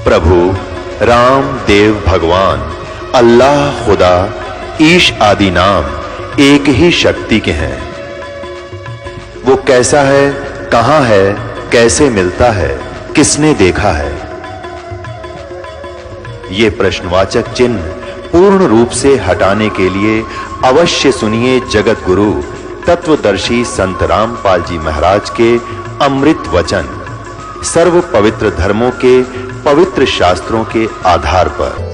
प्रभु राम देव भगवान अल्लाह खुदा ईश आदि नाम एक ही शक्ति के हैं। वो कैसा है, कहां है, कैसे मिलता है, किसने देखा है? ये प्रश्नवाचक चिन्ह पूर्ण रूप से हटाने के लिए अवश्य सुनिए जगत गुरु तत्वदर्शी संत रामपाल जी महाराज के अमृत वचन, सर्व पवित्र धर्मों के पवित्र शास्त्रों के आधार पर।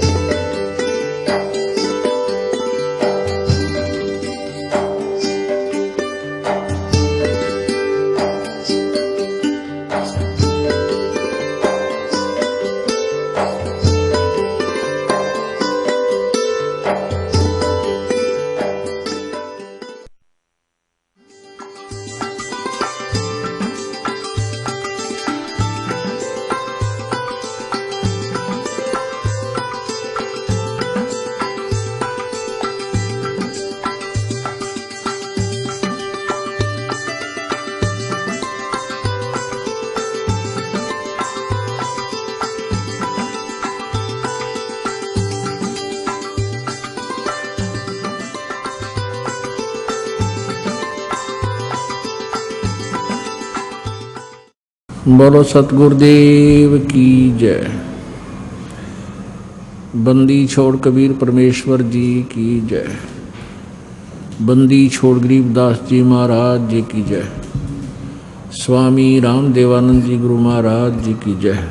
बोलो सतगुरुदेव की जय। बंदी छोड़ कबीर परमेश्वर जी की जय। बंदी छोड़ गरीबदास जी महाराज जी की जय। स्वामी राम देवानंद जी गुरु महाराज जी की जय।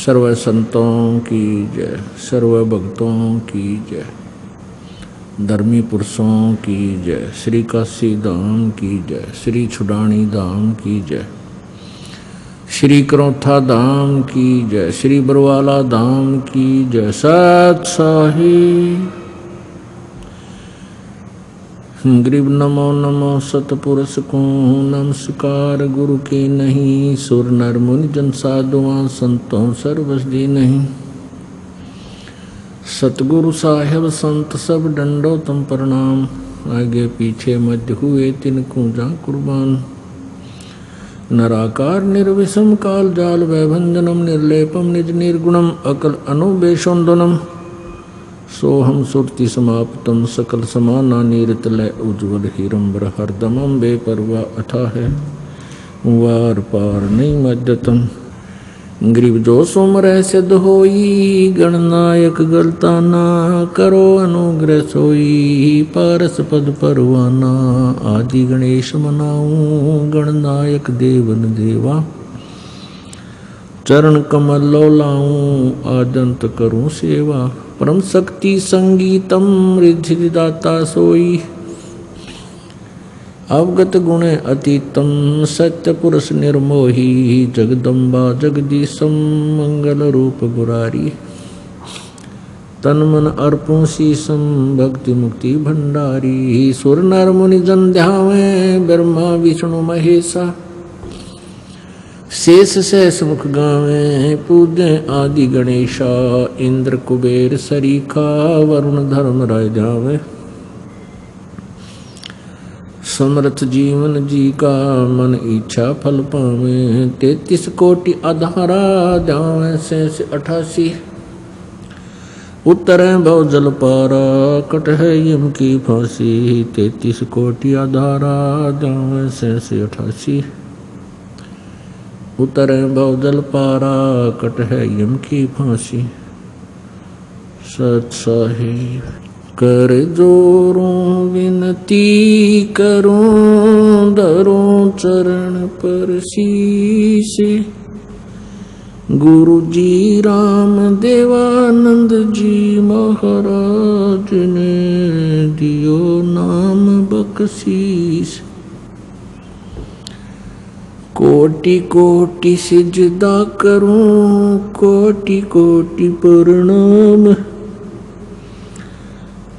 सर्व संतों की जय, सर्व भक्तों की जय, धर्मी पुरुषों की जय, श्री काशी धाम की जय, श्री छुडानी धाम की जय, श्री करौथा धाम की जय, श्री बरवाला धाम की जय। सत साहिब गरीब नमो नमो सतपुरुष को नमस्कार। गुरु की नहीं सुर नर मुनि जन साधुआं संतों सर्वस दी नहीं। सतगुरु साहेब संत सब डंडो तम प्रणाम। आगे पीछे मध्य हुए तिनको जा कुर्बान। नराकार निर्विषम काल जाल वैभंजनम निर्लेपम निज निर्गुणम अकल अनुबेशोन्दनम सोहम सुरति समाप्तम सकल समाना निरतलय उज्ज्वल हिरंबर हरदमम बेपरवा अथा है वार पार नहीं मध्यतम। गरीब जो सुमरह सिद्ध होई गणनायक गलता ना करो अनुग्रह सोई पारस पद परवाना। आदि गणेश मनाऊं गणनायक देवन देवा चरण कमल लो लाऊं आदंत करूं सेवा। परम शक्ति संगीतम रिद्धि दाता सोई अवगत गुण अतीतम सत्य पुरुष निर्मोही जगदम्बा जगदीशम मंगल रूप गुरारी। तन मन अर्पण शीसम भक्ति मुक्ति भंडारी। सुर नर मुनि जन ध्यावे ब्रह्मा विष्णु महेशा शेष सहस मुख गावे पूजे आदि गणेशा। इंद्र कुबेर सरीखा वरुण धर्म राय जावे। समर्थ जीवन जी का मन इच्छा फल पावे। 33 कोटि आधारा जावे शेष 88। उतरे भव जल पारा कट है यम की फांसी। 33 कोटि आधारा जावे शेष 88। उतरे भव जल पारा कट है यम की फांसी। सत साहिब कर जोरों विनती करूं धरूं चरण पर शीश। गुरु जी राम देवानंद जी महाराज ने दियो नाम बख्शीश। कोटि कोटि सिजदा करूं कोटि कोटि प्रणाम।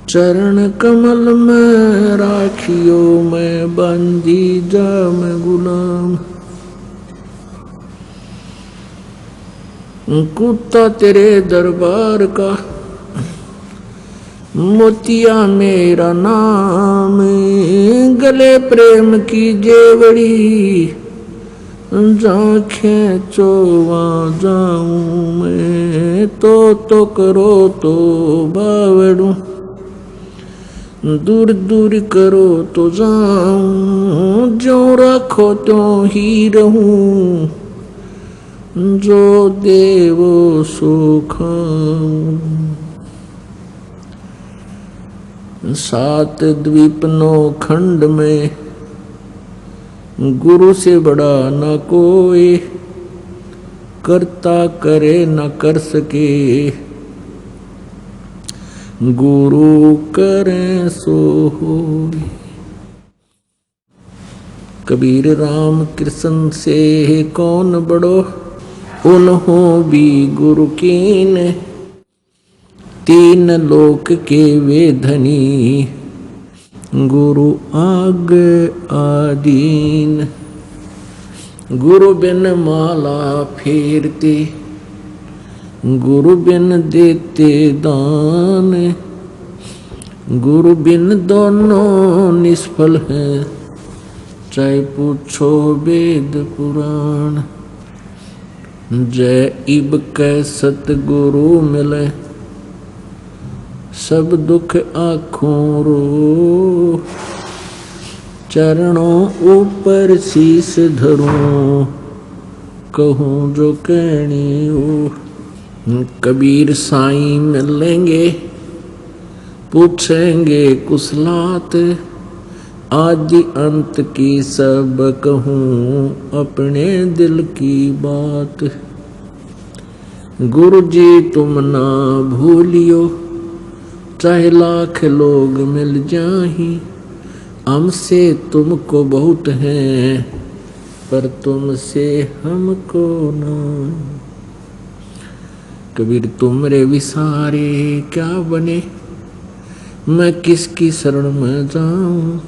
चरण कमल में राखियो मैं बंदी जाम गुलाम। कुत्ता तेरे दरबार का मोतिया मेरा नाम, गले प्रेम की जेवड़ी, जांखें चोवा जाऊं मैं, तो करो तो बावड़ू, दूर दूर करो तो जाऊं, जो रखो त्यों ही रहूं, जो देवो सो खाऊं। 7 द्वीप 9 खंड में, गुरु से बड़ा न कोई, करता करे न कर सके, गुरु करे सो होय। कबीर राम कृष्ण से कौन बड़ो, उन्हों भी गुरु कीन, 3 लोक के वे धनी, गुरु आग आदीन। गुरु बिन माला फेरते, गुरु बिन देते दान, गुरु बिन दोनों निष्फल है, चाहे पूछो वेद पुराण। जय इब कै सतगुरु मिले, सब दुख आँखों रो, चरणों ऊपर शीस धरूं, कहूँ जो कहनी हो। कबीर साईं मिलेंगे, पूछेंगे कुशलात, आदि अंत की सब कहूँ, अपने दिल की बात। गुरु जी तुम ना भूलियो, चाहे लाख लोग मिल जाही, हमसे तुमको बहुत है, पर तुमसे हमको ना। कबीर तुमरे विसारे क्या बने, मैं किसकी शरण में जाऊं।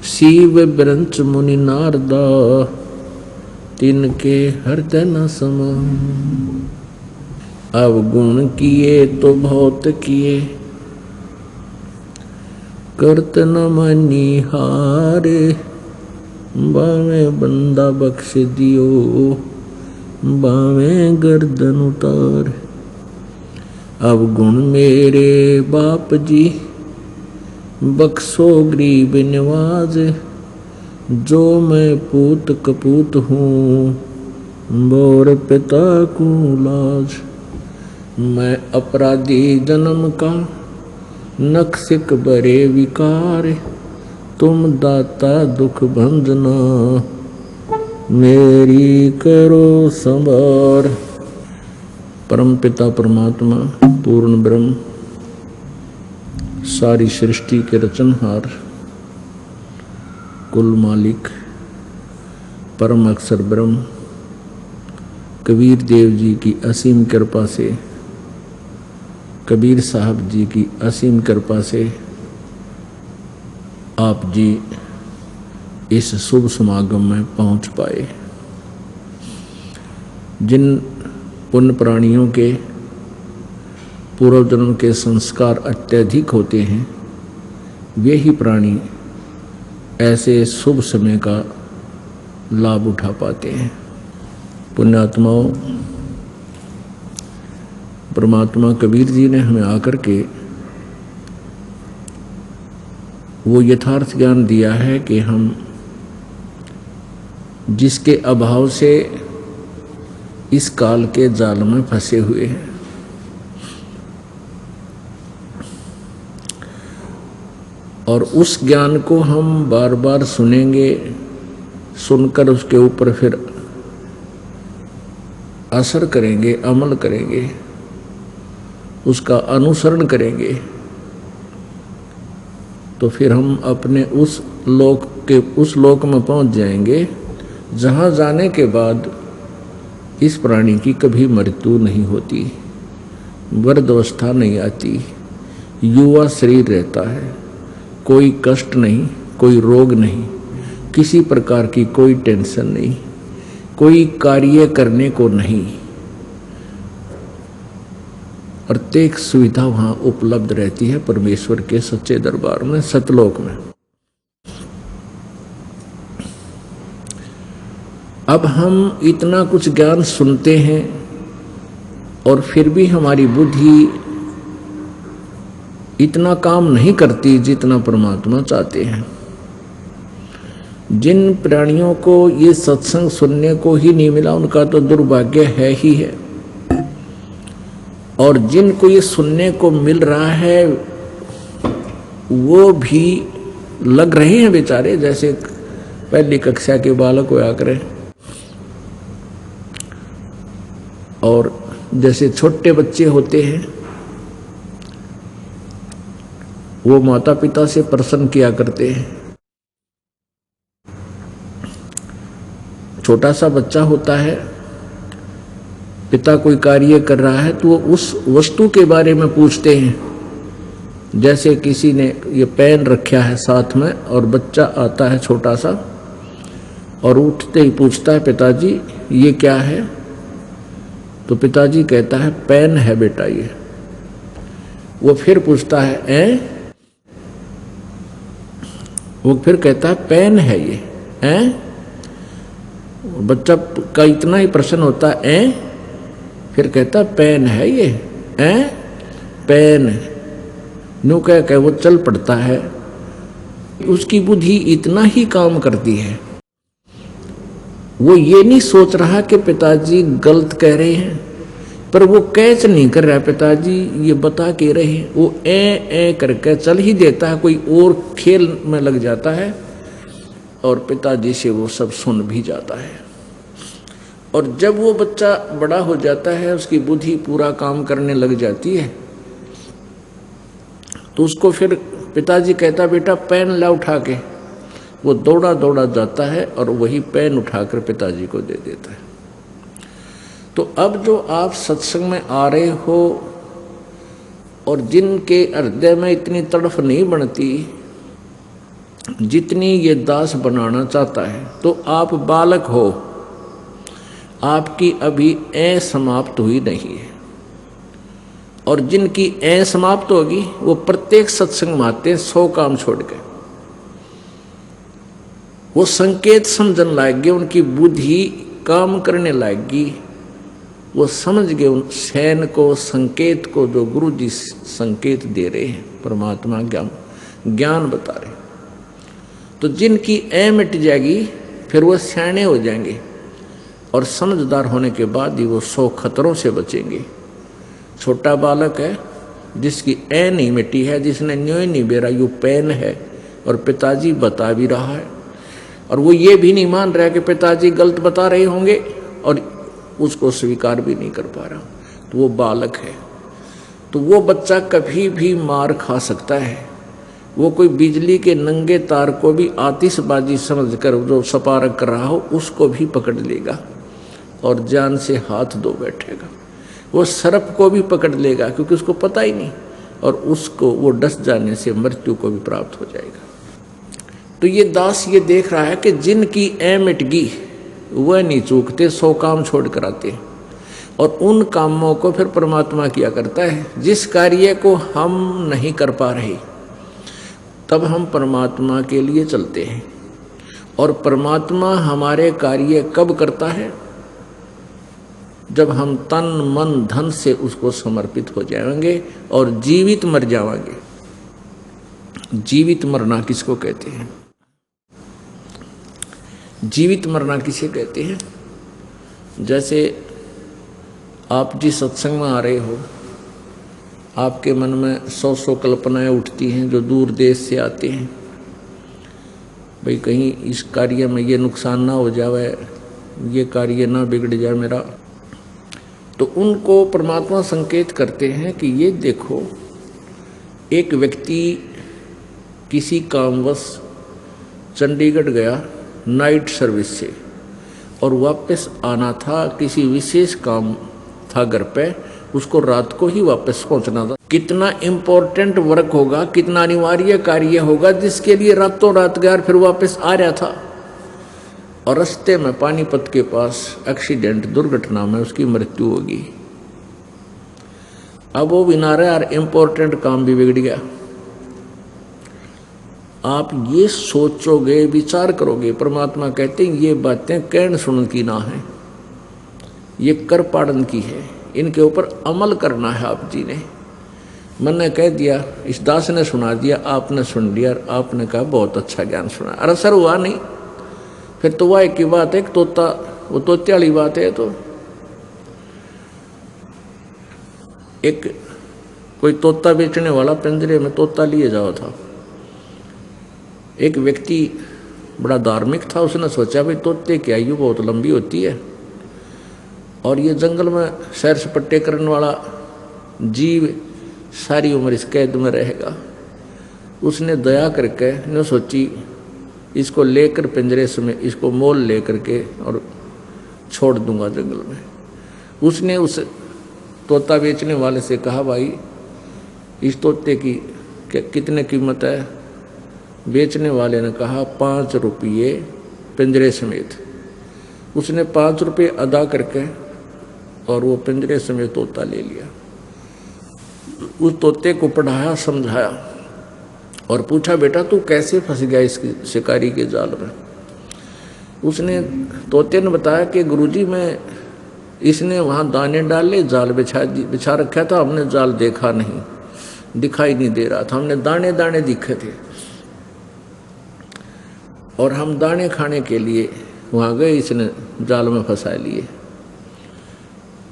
शिव ब्रंच मुनि नारदा, तिनके हृदय न समाऊं। अवगुण किए तो बहुत किए, करत न मानी हारे, बावे बंदा बख्श दियो, बावे गर्दन उतार। अवगुण मेरे बाप जी, बख्शो गरीब नवाज, जो मैं पूत कपूत हूँ, बोर पिता को लाज। मैं अपराधी जन्म का, नक्सिक बरे विकार, तुम दाता दुख भंजना, मेरी करो संभार। परम पिता परमात्मा पूर्ण ब्रह्म, सारी सृष्टि के रचनहार, कुल मालिक, परम अक्षर ब्रह्म, कबीर देव जी की असीम कृपा से, कबीर साहब जी की असीम कृपा से आप जी इस शुभ समागम में पहुंच पाए। जिन पुण्य प्राणियों के पूर्व जन्म के संस्कार अत्यधिक होते हैं, वे ही प्राणी ऐसे शुभ समय का लाभ उठा पाते हैं। पुण्यात्माओं, परमात्मा कबीर जी ने हमें आकर के वो यथार्थ ज्ञान दिया है कि हम जिसके अभाव से इस काल के जाल में फंसे हुए हैं, और उस ज्ञान को हम बार बार सुनेंगे, सुनकर उसके ऊपर फिर असर करेंगे, अमल करेंगे, उसका अनुसरण करेंगे, तो फिर हम अपने उस लोक में पहुंच जाएंगे, जहां जाने के बाद इस प्राणी की कभी मृत्यु नहीं होती, वृद्धावस्था नहीं आती, युवा शरीर रहता है, कोई कष्ट नहीं, कोई रोग नहीं, किसी प्रकार की कोई टेंशन नहीं, कोई कार्य करने को नहीं। प्रत्येक सुविधा वहाँ उपलब्ध रहती है परमेश्वर के सच्चे दरबार में, सतलोक में। अब हम इतना कुछ ज्ञान सुनते हैं और फिर भी हमारी बुद्धि इतना काम नहीं करती जितना परमात्मा चाहते हैं। जिन प्राणियों को ये सत्संग सुनने को ही नहीं मिला उनका तो दुर्भाग्य है ही है, और जिनको ये सुनने को मिल रहा है वो भी लग रहे हैं बेचारे, जैसे पहली कक्षा के बालक होया करें और जैसे छोटे बच्चे होते हैं वो माता पिता से प्रसन्न किया करते हैं। छोटा सा बच्चा होता है, पिता कोई कार्य कर रहा है तो वो उस वस्तु के बारे में पूछते हैं। जैसे किसी ने ये पेन रखा है साथ में और बच्चा आता है छोटा सा और उठते ही पूछता है पिताजी ये क्या है, तो पिताजी कहता है पेन है बेटा ये। वो फिर पूछता है वो फिर कहता है पेन है ये बच्चा का इतना ही प्रश्न होता है फिर कहता है पेन है ये पेन न्यू कह वो चल पड़ता है। उसकी बुद्धि इतना ही काम करती है, वो ये नहीं सोच रहा कि पिताजी गलत कह रहे हैं, पर वो कैच नहीं कर रहा पिताजी ये बता के रहे हैं, वो ए करके चल ही देता है, कोई और खेल में लग जाता है और पिताजी से वो सब सुन भी जाता है। और जब वो बच्चा बड़ा हो जाता है, उसकी बुद्धि पूरा काम करने लग जाती है, तो उसको फिर पिताजी कहता बेटा पेन ला उठा के, वो दौड़ा दौड़ा जाता है और वही पेन उठाकर पिताजी को दे देता है। तो अब जो आप सत्संग में आ रहे हो और जिनके हृदय में इतनी तड़फ नहीं बनती जितनी ये दास बनाना चाहता है, तो आप बालक हो, आपकी अभी ऐ समाप्त हुई नहीं है। और जिनकी ऐ समाप्त होगी वो प्रत्येक सत्संग में आते हैं 100 काम छोड़ के, वो संकेत समझने लाएगी, उनकी बुद्धि काम करने लाएगी, वो समझ गए उन सैन को संकेत को जो गुरु जी संकेत दे रहे हैं, परमात्मा ज्ञान बता रहे। तो जिनकी ऐ मिट जाएगी फिर वो सयाने हो जाएंगे और समझदार होने के बाद ही वो 100 खतरों से बचेंगे। छोटा बालक है जिसकी ऐ नहीं मिटी है, जिसने न्योय नहीं बेरा यू पेन है और पिताजी बता भी रहा है, और वो ये भी नहीं मान रहा कि पिताजी गलत बता रहे होंगे और उसको स्वीकार भी नहीं कर पा रहा, तो वो बालक है। तो वो बच्चा कभी भी मार खा सकता है, वो कोई बिजली के नंगे तार को भी आतिशबाजी समझकर जो सपारक कर रहा हो उसको भी पकड़ लेगा और जान से हाथ धो बैठेगा। वो सर्प को भी पकड़ लेगा क्योंकि उसको पता ही नहीं, और उसको वो डस जाने से मृत्यु को भी प्राप्त हो जाएगा। तो ये दास ये देख रहा है कि जिनकी ऐ मिट गई वह नहीं चूकते, 100 काम छोड़ कर आते हैं, और उन कामों को फिर परमात्मा किया करता है। जिस कार्य को हम नहीं कर पा रहे तब हम परमात्मा के लिए चलते हैं, और परमात्मा हमारे कार्य कब करता है? जब हम तन मन धन से उसको समर्पित हो जाएंगे और जीवित मर जाएंगे। जीवित मरना किसको कहते हैं? जीवित मरना किसे कहते हैं? जैसे आप जिस सत्संग में आ रहे हो, आपके मन में 100 कल्पनाएं उठती हैं जो दूर देश से आते हैं, भाई कहीं इस कार्य में ये नुकसान ना हो जाए, ये कार्य ना बिगड़ जाए मेरा। तो उनको परमात्मा संकेत करते हैं कि ये देखो, एक व्यक्ति किसी कामवश चंडीगढ़ गया नाइट सर्विस से, और वापस आना था, किसी विशेष काम था घर पे, उसको रात को ही वापस पहुंचना था। कितना इम्पोर्टेंट वर्क होगा, कितना अनिवार्य कार्य होगा जिसके लिए रातों रात गया, फिर वापस आ रहा था, और रास्ते में पानीपत के पास एक्सीडेंट दुर्घटना में उसकी मृत्यु होगी। अब वो भी ना रहा यार, इम्पोर्टेंट काम भी बिगड़ गया। आप ये सोचोगे, विचार करोगे, परमात्मा कहते हैं ये बातें कहन सुन की ना है, ये कर पाड़न की है, इनके ऊपर अमल करना है। आप जी ने मैंने कह दिया, इस दास ने सुना दिया, आपने सुन लिया, आपने कहा बहुत अच्छा ज्ञान सुना, अरे सर हुआ नहीं, फिर तो वह एक ही बात है, तोता वो तोते वाली बात है। तो एक कोई तोता बेचने वाला पिंजरे में तोता लिए जाओ था। एक व्यक्ति बड़ा धार्मिक था, उसने सोचा भाई तोते की आयु बहुत लंबी होती है और ये जंगल में सैर सपट्टे करने वाला जीव सारी उम्र इस कैद में रहेगा। उसने दया करके न सोची इसको लेकर पिंजरे में, इसको मोल लेकर के और छोड़ दूंगा जंगल में। उसने उस तोता बेचने वाले से कहा, भाई इस तोते की कितने कीमत है? बेचने वाले ने कहा 5 रुपये पिंजरे समेत। उसने 5 रुपये अदा करके और वो पिंजरे समेत तोता ले लिया। उस तोते को पढ़ाया, समझाया और पूछा, बेटा तू कैसे फंस गया इस शिकारी के जाल में? उसने तोते ने बताया कि गुरुजी मैं, इसने वहाँ दाने डाले, जाल बिछा रखा था, हमने जाल देखा नहीं, दिखाई नहीं दे रहा था, हमने दाने दाने दिखे थे और हम दाने खाने के लिए वहाँ गए, इसने जाल में फंसा लिए।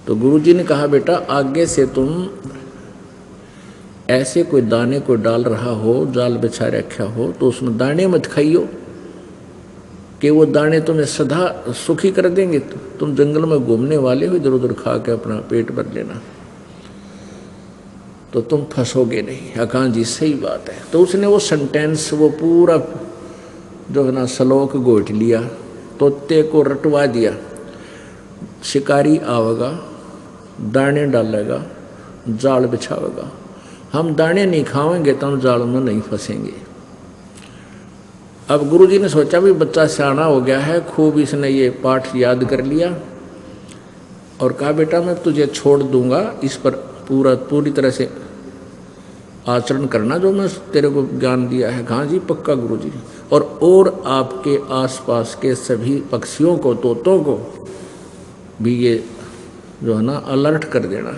तो गुरुजी ने कहा, बेटा आगे से तुम ऐसे कोई दाने को डाल रहा हो, जाल बिछा रखा हो, तो उसमें दाने मत खाइयो कि वो दाने तुम्हें सदा सुखी कर देंगे। तुम जंगल में घूमने वाले हो, इधर उधर खा के अपना पेट भर लेना, तो तुम फंसोगे नहीं। अकान जी सही बात है। तो उसने वो सेंटेंस, वो पूरा जो है ना श्लोक गोट लिया, तोते को रटवा दिया। शिकारी आवेगा, दाने डालेगा, जाल बिछावेगा, हम दाने नहीं खाएंगे तो हम जाल में नहीं फंसेंगे। अब गुरुजी ने सोचा भी बच्चा सियाना हो गया है, खूब इसने ये पाठ याद कर लिया और कहा, बेटा मैं तुझे छोड़ दूंगा, इस पर पूरी तरह से आचरण करना जो मैं तेरे को ज्ञान दिया है। कहाँ जी? पक्का गुरुजी। और आपके आसपास के सभी पक्षियों को, तोतों को भी ये जो है ना अलर्ट कर देना,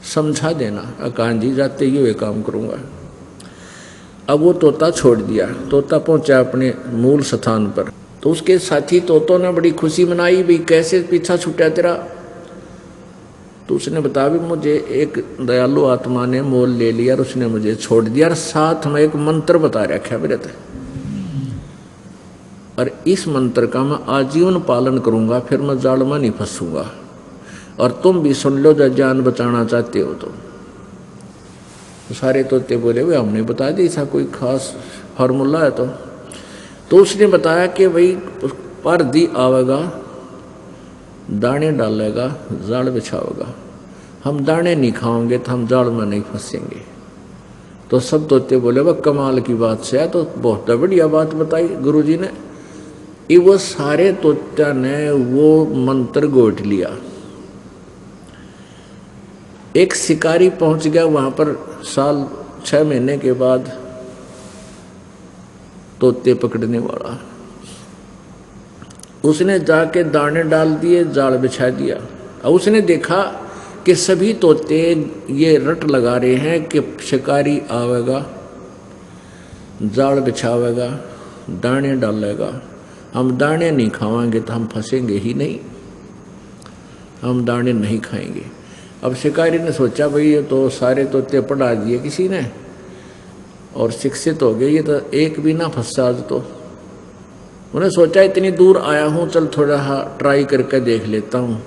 समझा देना। अकान जी जाते ही ये काम करूँगा। अब वो तोता छोड़ दिया, तोता पहुंचा अपने मूल स्थान पर। तो उसके साथी तोतों ने बड़ी खुशी मनाई, भी कैसे पीछा छूटा तेरा? तो उसने बताया, भी मुझे एक दयालु आत्मा ने मोल ले लिया और उसने मुझे छोड़ दिया और साथ में एक मंत्र बता रखा मेरे तक, और इस मंत्र का मैं आजीवन पालन करूंगा, फिर मैं जाल में नहीं फंसूंगा। और तुम भी सुन लो जो जान बचाना चाहते हो। तो सारे तोते बोले, वे हमने बता दी, ऐसा कोई खास फार्मूला है? तो उसने बताया कि भाई पर दी आवेगा, दाने डालेगा, जाल बिछावेगा, हम दाने नहीं खाओगे तो हम जाल में नहीं फंसेंगे। तो सब तोते बोले, वह कमाल की बात से है, तो बहुत बढ़िया बात बताई गुरुजी ने। वो सारे तोत्या ने वो मंत्र गोट लिया। एक शिकारी पहुंच गया वहां पर, साल 6 महीने के बाद तोते पकड़ने वाला। उसने जाके दाने डाल दिए, जाल बिछा दिया। और उसने देखा कि सभी तोते ये रट लगा रहे हैं कि शिकारी आवेगा, जाल बिछावेगा, दाने डालेगा, हम दाने नहीं खाएंगे तो हम फंसेंगे ही नहीं, हम दाने नहीं खाएंगे। अब शिकारी ने सोचा, भाई ये तो सारे तोते पढ़ा दिए किसी ने और शिक्षित हो गए, ये तो एक भी ना फंसा आज। तो उन्हें सोचा, इतनी दूर आया हूँ, चल थोड़ा ट्राई करके देख लेता हूँ,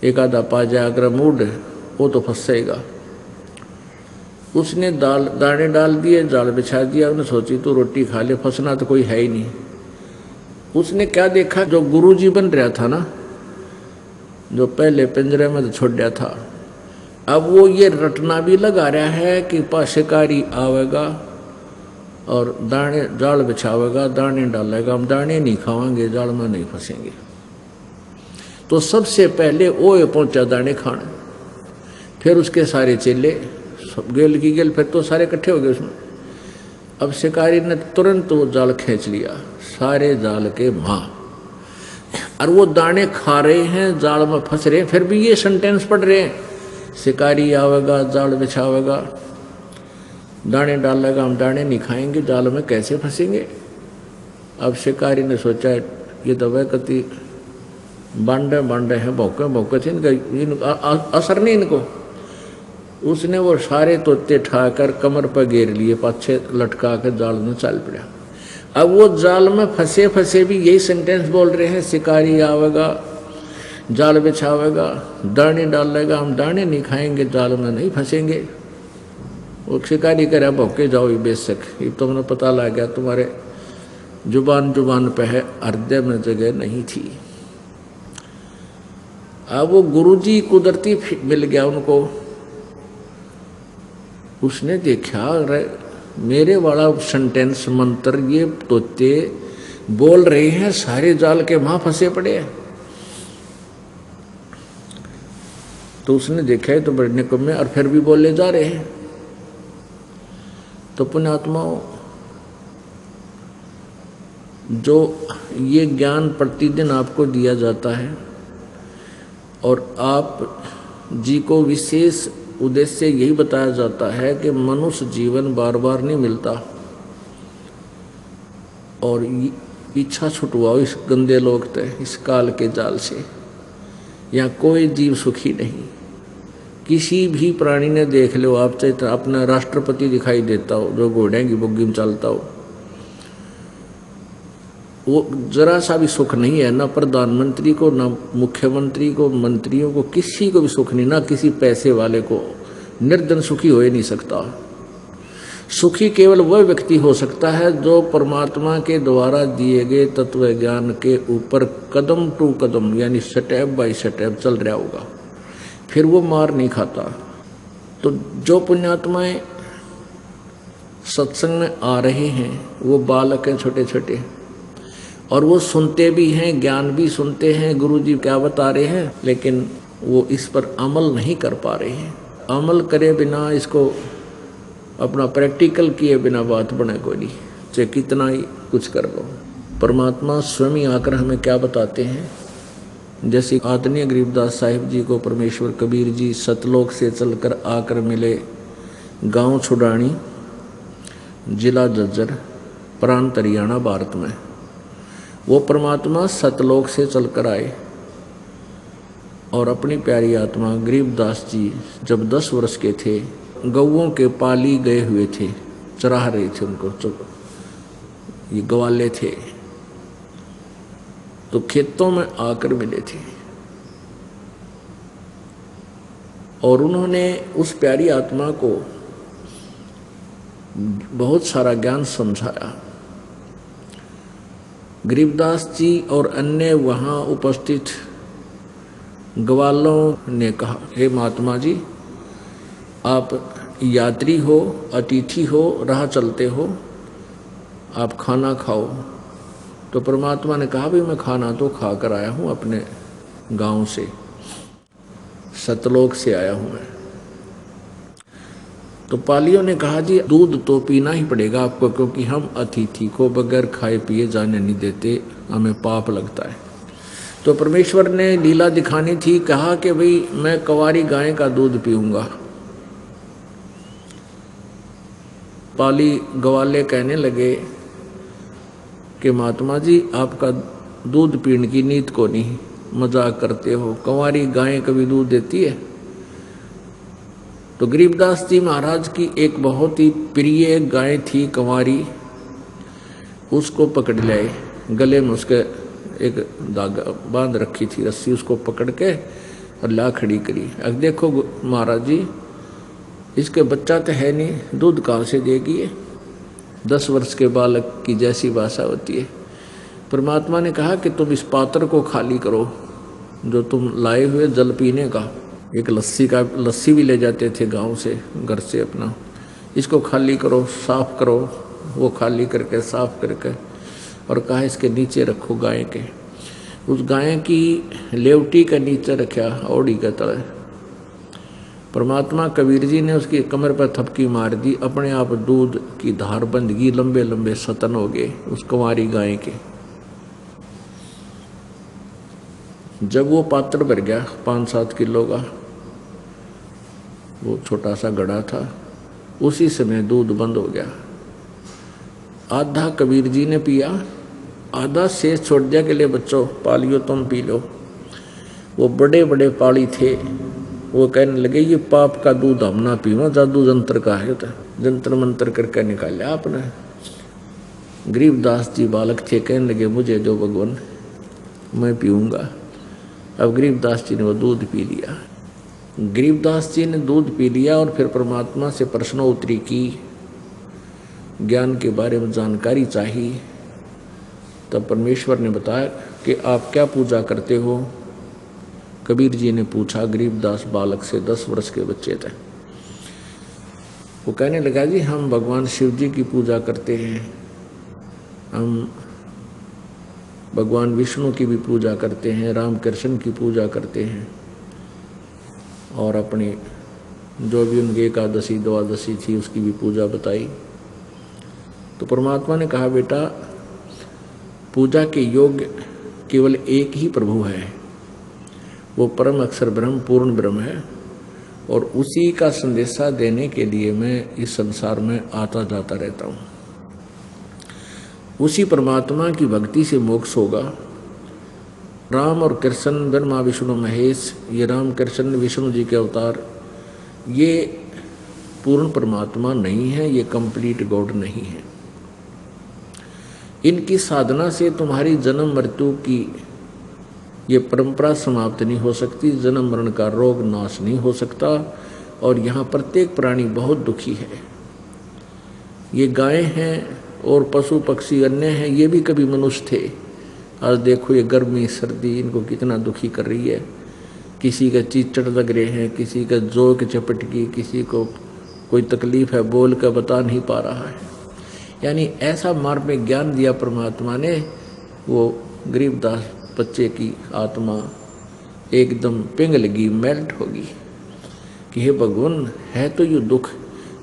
एक आधा पा जाए, अगर मूड वो तो फंसेगा। उसने दाने डाल दिए, जाल बिछा दिया। उन्हें सोची तो रोटी खा ले, फंसना तो कोई है ही नहीं। उसने क्या देखा, जो गुरुजी बन रहा था ना, जो पहले पिंजरे में तो छोड़ दिया था, अब वो ये रटना भी लगा रहा है कि शिकारी आवेगा और दाने जाल बिछावेगा, दाने डालेगा, हम दाने नहीं खाएंगे, जाल में नहीं फंसेंगे। तो सबसे पहले वो पहुंचा दाने खाने। फिर उसके सारे चेले सब गेल की गेल, फिर तो सारे इकट्ठे हो गए उसमें। अब शिकारी ने तुरंत वो जाल खींच लिया, सारे जाल के मां, और वो दाने खा रहे हैं, जाल में फंस रहे हैं, फिर भी ये सेंटेंस पढ़ रहे हैं, शिकारी आवेगा जाल बिछावेगा, दाने डालेगा, हम दाने नहीं खाएंगे, जाल में कैसे फंसेंगे। अब शिकारी ने सोचा ये तो वह कति बांडे बांडे हैं, भौके भौके थे, इनका असर नहीं इनको। उसने वो सारे तोते ठाकर कमर पर घेर लिए, पाछे लटका कर जाल में चल पड़ा। अब वो जाल में फंसे फंसे भी यही सेंटेंस बोल रहे हैं, शिकारी आवेगा जाल बिछावेगा, दाने डालेगा, हम दाने नहीं खाएंगे, जाल में नहीं फंसेंगे। वो शिकारी कह रहा भौके जाओ ये बेशक, ये तुमने पता लग गया, तुम्हारे जुबान जुबान पे है, हृदय में जगह नहीं थी। अब वो गुरुजी कुदरती मिल गया उनको। उसने देखा अरे मेरे वाला सेंटेंस मंत्र ये तोते बोल रहे हैं, सारे जाल के वहां फंसे पड़े हैं। तो उसने देखा है तो बड़े निकम्मे, और फिर भी बोले जा रहे हैं। तो पुण्यात्माओं, जो ये ज्ञान प्रतिदिन आपको दिया जाता है और आप जी को विशेष उद्देश्य यही बताया जाता है कि मनुष्य जीवन बार बार नहीं मिलता, और इच्छा छुटवाओ इस गंदे लोग ते, इस काल के जाल से। यहाँ कोई जीव सुखी नहीं। किसी भी प्राणी ने देख लो आप, चाहे अपना राष्ट्रपति दिखाई देता हो जो घोड़े की बुग्गी में चलता हो, वो जरा सा भी सुख नहीं है, ना प्रधानमंत्री को, ना मुख्यमंत्री को, मंत्रियों को, किसी को भी सुख नहीं, ना किसी पैसे वाले को। निर्धन सुखी हो ही नहीं सकता। सुखी केवल वह व्यक्ति हो सकता है जो परमात्मा के द्वारा दिए गए तत्व ज्ञान के ऊपर कदम टू कदम यानी स्टेप बाय स्टेप चल रहा होगा, फिर वो मार नहीं खाता। तो जो पुण्यात्माएं सत्संग में आ रहे हैं वो बालक हैं छोटे छोटे, और वो सुनते भी हैं, ज्ञान भी सुनते हैं, गुरु जी क्या बता रहे हैं, लेकिन वो इस पर अमल नहीं कर पा रहे हैं। अमल करे बिना, इसको अपना प्रैक्टिकल किए बिना बात बने कोई नहीं, चाहे कितना ही कुछ कर लो। परमात्मा स्वयं आकर हमें क्या बताते हैं, जैसे आदरणीय गरीबदास साहिब जी को परमेश्वर कबीर जी सतलोक से चलकर आकर मिले, गांव छुड़ानी, जिला जज्जर, प्रांत हरियाणा, भारत में। वो परमात्मा सतलोक से चलकर आए और अपनी प्यारी आत्मा गरीबदास जी जब 10 वर्ष के थे, गौओं के पाली गए हुए थे, चराह रहे थे उनको, ये ग्वाले थे, तो खेतों में आकर मिले थे और उन्होंने उस प्यारी आत्मा को बहुत सारा ज्ञान समझाया। गरीबदास जी और अन्य वहाँ उपस्थित ग्वालों ने कहा, हे महात्मा जी, आप यात्री हो, अतिथि हो, राह चलते हो, आप खाना खाओ। तो परमात्मा ने कहा, भी मैं खाना तो खा कर आया हूँ, अपने गांव से, सतलोक से आया हूँ मैं। तो पालियों ने कहा, जी दूध तो पीना ही पड़ेगा आपको, क्योंकि हम अतिथि को बगैर खाए पिए जाने नहीं देते, हमें पाप लगता है। तो परमेश्वर ने लीला दिखानी थी, कहा कि भाई मैं कंवारी गाय का दूध पीऊंगा। पाली ग्वाले कहने लगे कि महात्मा जी आपका दूध पीने की नीत को नहीं, मजाक करते हो, कंवारी गायें कभी दूध देती है? तो गरीबदास जी महाराज की एक बहुत ही प्रिय गाय थी कंवारी, उसको पकड़ लाए, गले में उसके एक धागा बांध रखी थी रस्सी, उसको पकड़ के और ला खड़ी करी। अब देखो महाराज जी, इसके बच्चा तो है नहीं, दूध कहाँ से देगी? 10 वर्ष के बालक की जैसी भाषा होती है। परमात्मा ने कहा कि तुम इस पात्र को खाली करो, जो तुम लाए हुए जल पीने का, एक लस्सी भी ले जाते थे गांव से, घर से अपना, इसको खाली करो, साफ करो। वो खाली करके साफ करके और कहा इसके नीचे रखो गाय के। उस गाय की लेवटी के नीचे रखा, औड़ी के तले। परमात्मा कबीर जी ने उसकी कमर पर थपकी मार दी, अपने आप दूध की धार बंध गई, लंबे लंबे सतन हो गए उस कुंवारी गाय के। जब वो पात्र भर गया 5-7 किलो का, वो छोटा सा घड़ा था, उसी समय दूध बंद हो गया। आधा कबीर जी ने पिया, आधा शेष छोड़ दिया के लिए बच्चों पालियो तुम पी लो। वो बड़े बड़े पाली थे, वो कहने लगे ये पाप का दूध हम ना पीवा, जादू जंत्र का है, तो जंत्र मंत्र करके निकाला आपने। गरीबदास जी बालक थे, कहने लगे मुझे जो भगवान मैं पीऊंगा। अब गरीबदास जी ने वो दूध पी लिया। गरीबदास जी ने दूध पी लिया और फिर परमात्मा से प्रश्नोत्तरी की, ज्ञान के बारे में जानकारी चाहिए। तब परमेश्वर ने बताया कि आप क्या पूजा करते हो। कबीर जी ने पूछा गरीबदास बालक से, 10 वर्ष के बच्चे थे। वो कहने लगा जी हम भगवान शिव जी की पूजा करते हैं, हम भगवान विष्णु की भी पूजा करते हैं, राम कृष्ण की पूजा करते हैं, और अपनी जो भी उनकी एकादशी द्वादशी थी उसकी भी पूजा बताई। तो परमात्मा ने कहा बेटा पूजा के योग्य केवल एक ही प्रभु है, वो परम अक्षर ब्रह्म पूर्ण ब्रह्म है, और उसी का संदेशा देने के लिए मैं इस संसार में आता जाता रहता हूँ। उसी परमात्मा की भक्ति से मोक्ष होगा। राम और कृष्ण ब्रह्मा विष्णु महेश, ये राम कृष्ण विष्णु जी के अवतार, ये पूर्ण परमात्मा नहीं है, ये कंप्लीट गॉड नहीं है। इनकी साधना से तुम्हारी जन्म मृत्यु की ये परंपरा समाप्त नहीं हो सकती, जन्म मरण का रोग नाश नहीं हो सकता, और यहाँ प्रत्येक प्राणी बहुत दुखी है। ये गायें हैं और पशु पक्षी अन्य हैं, ये भी कभी मनुष्य थे। आज देखो ये गर्मी सर्दी इनको कितना दुखी कर रही है। किसी का चीचड़ लग रहे हैं, किसी का जोक चपटकी, किसी को कोई तकलीफ है बोल कर बता नहीं पा रहा है। यानी ऐसा मार्ग में ज्ञान दिया परमात्मा ने, वो गरीबदास बच्चे की आत्मा एकदम पिघलेगी, मेल्ट होगी कि हे भगवान है तो ये दुख,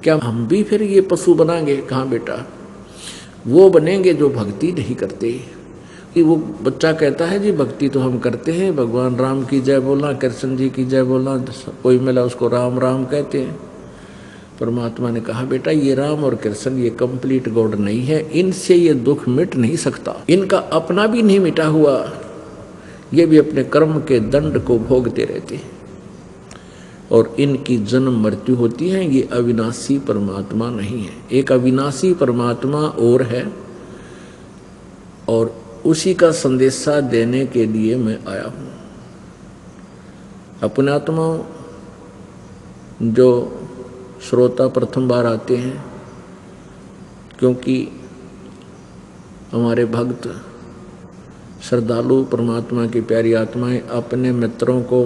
क्या हम भी फिर ये पशु बनाएंगे? कहाँ बेटा, वो बनेंगे जो भक्ति नहीं करते। कि वो बच्चा कहता है जी भक्ति तो हम करते हैं, भगवान राम की जय बोलना, कृष्ण जी की जय बोलना, कोई मिला उसको राम राम कहते हैं। परमात्मा ने कहा बेटा ये राम और कृष्ण ये कंप्लीट गॉड नहीं है, इनसे ये दुख मिट नहीं सकता, इनका अपना भी नहीं मिटा हुआ, ये भी अपने कर्म के दंड को भोगते रहते हैं, और इनकी जन्म मृत्यु होती है। ये अविनाशी परमात्मा नहीं है, एक अविनाशी परमात्मा और है, और उसी का संदेशा देने के लिए मैं आया हूँ। अपने आत्माओं जो श्रोता प्रथम बार आते हैं, क्योंकि हमारे भक्त श्रद्धालु परमात्मा की प्यारी आत्माएं अपने मित्रों को,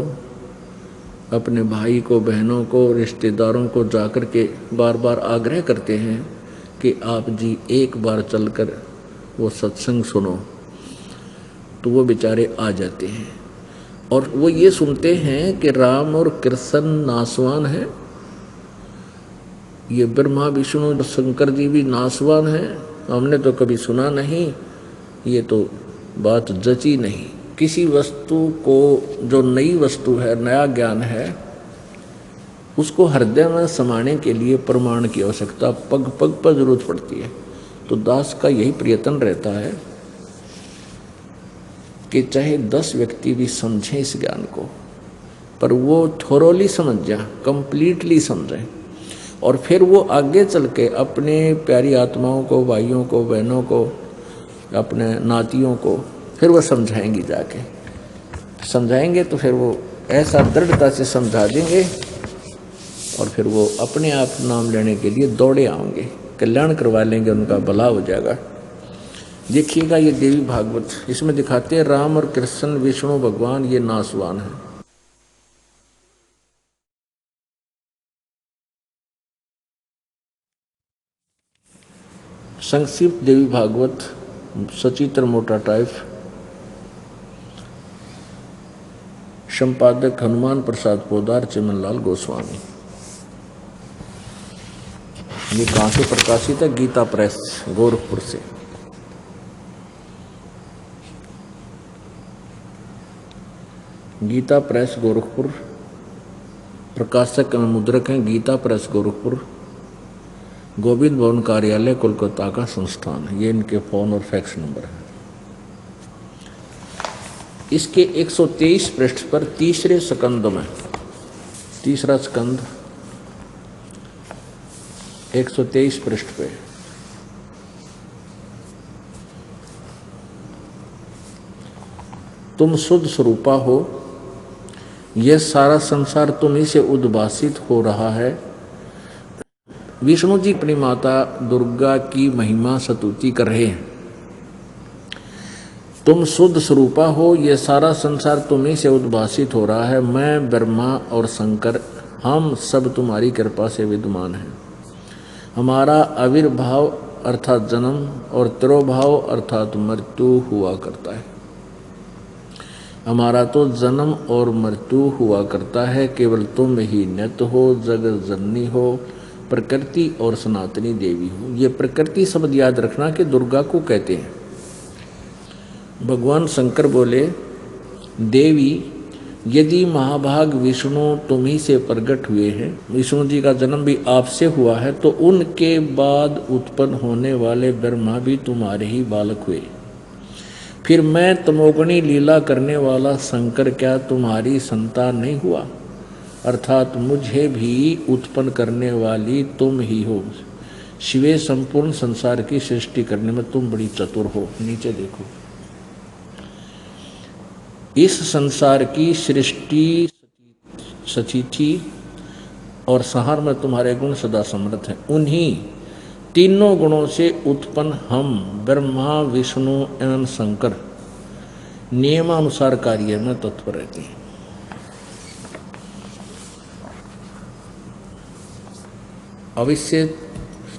अपने भाई को, बहनों को, रिश्तेदारों को जाकर के बार बार आग्रह करते हैं कि आप जी एक बार चलकर वो सत्संग सुनो, तो वो बेचारे आ जाते हैं और वो ये सुनते हैं कि राम और कृष्ण नासवान हैं, ये ब्रह्मा विष्णु शंकर जी भी नासवान हैं, हमने तो कभी सुना नहीं, ये तो बात जची नहीं। किसी वस्तु को जो नई वस्तु है, नया ज्ञान है, उसको हृदय में समाने के लिए प्रमाण की आवश्यकता पग पग पर जरूरत पड़ती है। तो दास का यही प्रयत्न रहता है कि चाहे 10 व्यक्ति भी समझें इस ज्ञान को, पर वो थोरोली समझ जाए, कंप्लीटली समझें, और फिर वो आगे चल के अपने प्यारी आत्माओं को, भाइयों को, बहनों को, अपने नातियों को फिर वो समझाएंगी, जाके समझाएंगे तो फिर वो ऐसा दृढ़ता से समझा देंगे, और फिर वो अपने आप नाम लेने के लिए दौड़े आएंगे, कल्याण करवा लेंगे, उनका भला हो जाएगा। देखिएगा ये देवी भागवत, इसमें दिखाते हैं राम और कृष्ण विष्णु भगवान ये नासवान है। संक्षिप्त देवी भागवत, सचित्र मोटा टाइप, संपादक हनुमान प्रसाद पोदार, चिमनलाल गोस्वामी। ये कहाँ से प्रकाशित है? गीता प्रेस गोरखपुर से। गीता प्रेस गोरखपुर, प्रकाशक मुद्रक हैं गीता प्रेस गोरखपुर, गोविंद भवन कार्यालय कोलकाता का संस्थान है। ये इनके फोन और फैक्स नंबर है। इसके 123 पृष्ठ पर तीसरे स्कंद में, तीसरा स्कंद 123 पृष्ठ पे तुम शुद्ध स्वरूपा हो, यह सारा संसार तुम्ही से उद्भासित हो रहा है। विष्णु जी अपनी माता दुर्गा की महिमा स्तुति कर रहे हैं। तुम शुद्ध स्वरूपा हो, यह सारा संसार तुम्ही से उद्भासित हो रहा है। मैं ब्रह्मा और शंकर हम सब तुम्हारी कृपा से विद्यमान हैं। हमारा आविर्भाव अर्थात जन्म और तिरोभाव अर्थात मृत्यु हुआ करता है। हमारा तो जन्म और मृत्यु हुआ करता है, केवल तुम ही नित्य हो, जगत जननी हो, प्रकृति और सनातनी देवी हो। ये प्रकृति शब्द याद रखना कि दुर्गा को कहते हैं। भगवान शंकर बोले, देवी यदि महाभाग विष्णु तुम्ही से प्रकट हुए हैं, विष्णु जी का जन्म भी आपसे हुआ है, तो उनके बाद उत्पन्न होने वाले ब्रह्मा भी तुम्हारे ही बालक हुए। फिर मैं तमोगुणी लीला करने वाला शंकर क्या तुम्हारी संतान नहीं हुआ? अर्थात मुझे भी उत्पन्न करने वाली तुम ही हो। शिवे संपूर्ण संसार की सृष्टि करने में तुम बड़ी चतुर हो। नीचे देखो, इस संसार की सृष्टि सचिथी और संहार में तुम्हारे गुण सदा समर्थ हैं। उन्हीं तीनों गुणों से उत्पन्न हम ब्रह्मा विष्णु एवं शंकर नियमानुसार कार्य में तत्पर रहते हैं। अब इससे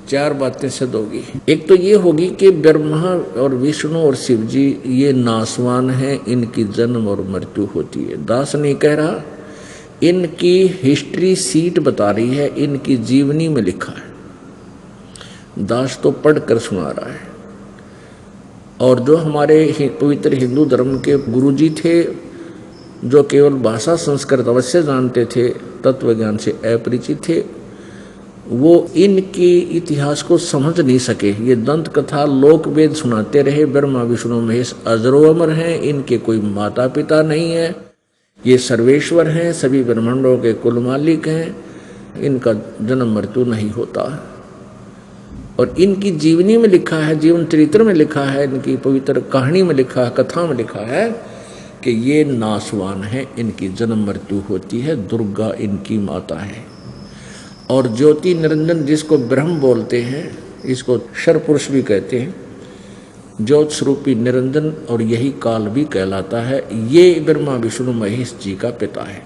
चार बातें सिद्ध होगी। एक तो ये होगी कि ब्रह्मा और विष्णु और शिव जी ये नासवान हैं, इनकी जन्म और मृत्यु होती है। दास नहीं कह रहा, इनकी हिस्ट्री सीट बता रही है, इनकी जीवनी में लिखा है। दास तो पढ़कर सुना रहा है। और जो हमारे पवित्र हिंदू धर्म के गुरुजी थे, जो केवल भाषा संस्कृत अवश्य जानते थे, तत्व ज्ञान से अपरिचित थे, वो इनके इतिहास को समझ नहीं सके। ये दंत कथा लोक वेद सुनाते रहे। ब्रह्मा विष्णु महेश अजरो अमर हैं, इनके कोई माता पिता नहीं है, ये सर्वेश्वर हैं, सभी ब्रह्मांडों के कुल मालिक हैं, इनका जन्म मृत्यु नहीं होता। और इनकी जीवनी में लिखा है, जीवन चरित्र में लिखा है, इनकी पवित्र कहानी में लिखा है, कथा में लिखा है कि ये नासवान है, इनकी जन्म मृत्यु होती है। दुर्गा इनकी माता है। और ज्योति निरंजन जिसको ब्रह्म बोलते हैं, इसको क्षर पुरुष भी कहते हैं, ज्योत स्वरूपी निरंजन, और यही काल भी कहलाता है। ये ब्रह्मा विष्णु महेश जी का पिता है।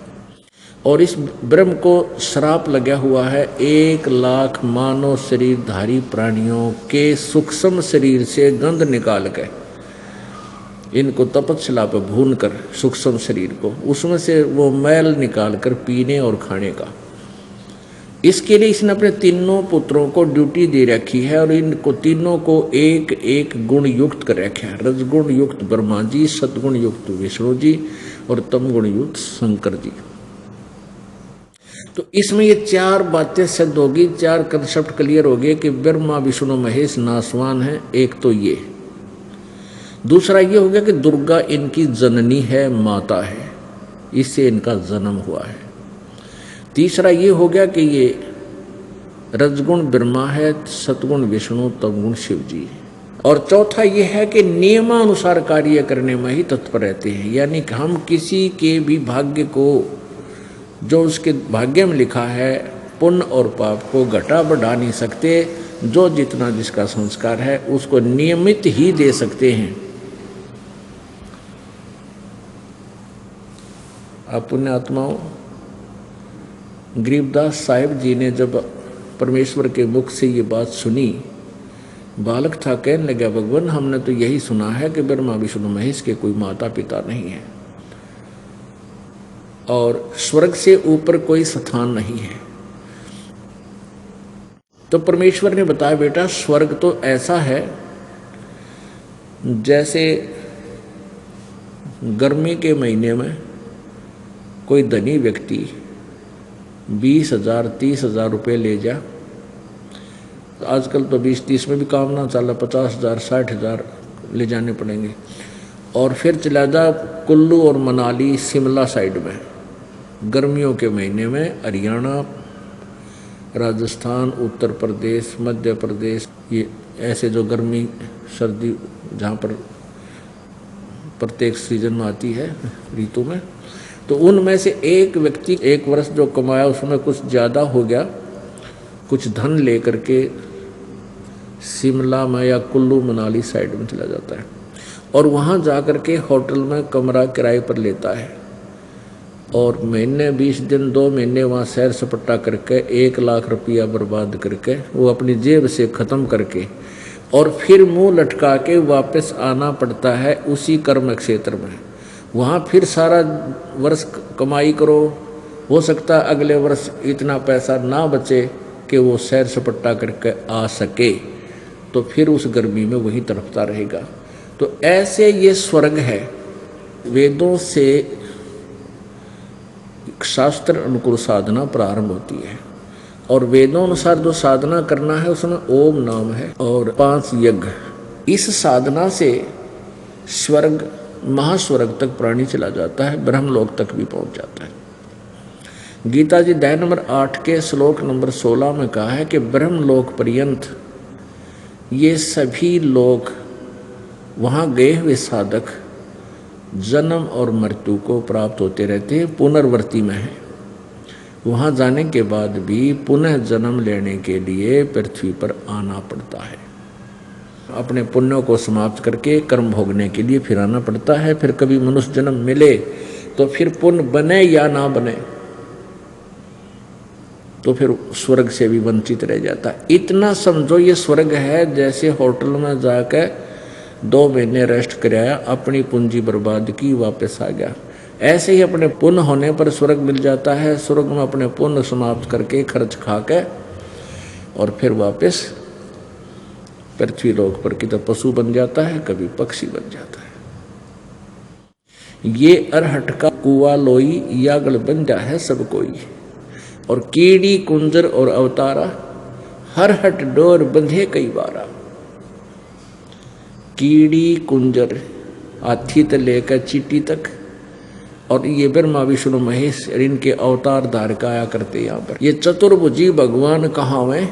और इस ब्रह्म को श्राप लगा हुआ है 1,00,000 मानव शरीरधारी प्राणियों के सूक्ष्म शरीर से गंध निकाल के, इनको तपस्या पर भून कर सूक्ष्म शरीर को, उसमें से वो मैल निकाल कर पीने और खाने का। इसके लिए इसने अपने तीनों पुत्रों को ड्यूटी दे रखी है और इनको तीनों को एक एक गुण युक्त कर रखा है। रजगुण युक्त ब्रह्मा जी, सतगुण युक्त विष्णु जी और तमगुण युक्त शंकर जी। तो इसमें ये चार बातें सिद्ध होगी, चार कंसेप्ट क्लियर हो गए कि ब्रह्मा विष्णु महेश नासवान है। एक तो ये, दूसरा ये हो गया कि दुर्गा इनकी जननी है, माता है, इससे इनका जन्म हुआ है। तीसरा ये हो गया कि ये रजगुण ब्रह्मा है, सतगुण विष्णु, तमगुण शिव जी। और चौथा ये है कि नियमानुसार कार्य करने में ही तत्पर रहते हैं। यानी कि हम किसी के भी भाग्य को, जो उसके भाग्य में लिखा है, पुण्य और पाप को घटा बढ़ा नहीं सकते। जो जितना जिसका संस्कार है उसको नियमित ही दे सकते हैं। आप पुण्य आत्माओं, गरीबदास साहिब जी ने जब परमेश्वर के मुख से ये बात सुनी, बालक था, कहने लगा, भगवान हमने तो यही सुना है कि ब्रह्मा विष्णु महेश के कोई माता पिता नहीं है और स्वर्ग से ऊपर कोई स्थान नहीं है। तो परमेश्वर ने बताया, बेटा स्वर्ग तो ऐसा है जैसे गर्मी के महीने में कोई धनी व्यक्ति 20,000 30,000 रुपये ले जा, आजकल तो 20-30 में भी काम ना चला, 50,000 60,000 ले जाने पड़ेंगे, और फिर चला जा कुल्लू और मनाली शिमला साइड में गर्मियों के महीने में, हरियाणा राजस्थान उत्तर प्रदेश मध्य प्रदेश, ये ऐसे जो गर्मी सर्दी जहाँ पर प्रत्येक सीजन में आती है ऋतु में, तो उनमें से एक व्यक्ति एक वर्ष जो कमाया उसमें कुछ ज़्यादा हो गया, कुछ धन लेकर के शिमला में या कुल्लू मनाली साइड में चला जाता है और वहाँ जा कर के होटल में कमरा किराए पर लेता है और महीने 20 दिन 2 महीने वहाँ सैर सपट्टा करके 1 लाख रुपया बर्बाद करके वो अपनी जेब से ख़त्म करके और फिर मुंह लटका के वापस आना पड़ता है उसी कर्म क्षेत्र में। वहाँ फिर सारा वर्ष कमाई करो, हो सकता है अगले वर्ष इतना पैसा ना बचे कि वो सैर सपट्टा करके आ सके, तो फिर उस गर्मी में वही तड़पता रहेगा। तो ऐसे ये स्वर्ग है। वेदों से शास्त्र अनुकूल साधना प्रारंभ होती है और वेदों अनुसार जो साधना करना है उसमें ओम नाम है और 5 यज्ञ। इस साधना से स्वर्ग महास्वर्ग तक प्राणी चला जाता है, ब्रह्मलोक तक भी पहुंच जाता है। गीता जी अध्याय नंबर 8 के श्लोक नंबर 16 में कहा है कि ब्रह्मलोक पर्यंत ये सभी लोग वहाँ गए हुए साधक जन्म और मृत्यु को प्राप्त होते रहते हैं, पुनर्वर्ती में है। वहाँ जाने के बाद भी पुनः जन्म लेने के लिए पृथ्वी पर आना पड़ता है, अपने पुण्यों को समाप्त करके कर्म भोगने के लिए फिर आना पड़ता है। फिर कभी मनुष्य जन्म मिले तो फिर पुण्य बने या ना बने तो फिर स्वर्ग से भी वंचित रह जाता है। इतना समझो ये स्वर्ग है जैसे होटल में जाकर 2 महीने रेस्ट कराया, अपनी पूंजी बर्बाद की, वापस आ गया। ऐसे ही अपने पुण्य होने पर स्वर्ग मिल जाता है, स्वर्ग में अपने पुण्य समाप्त करके खर्च खा के और फिर वापस पृथ्वी लोक पर की तो पशु बन जाता है, कभी पक्षी बन जाता है। ये अरहट का कुआ लोई यागल बन जा है सब कोई, और कीड़ी कुंजर और अवतारा हर हट डोर बंधे कई बारा। कीड़ी कुंजर हाथी से लेकर चींटी तक, और ये ब्रह्मा विष्णु महेश इनके अवतार धार का आया करते यहाँ पर। ये चतुर्भुजी भगवान कहाँ में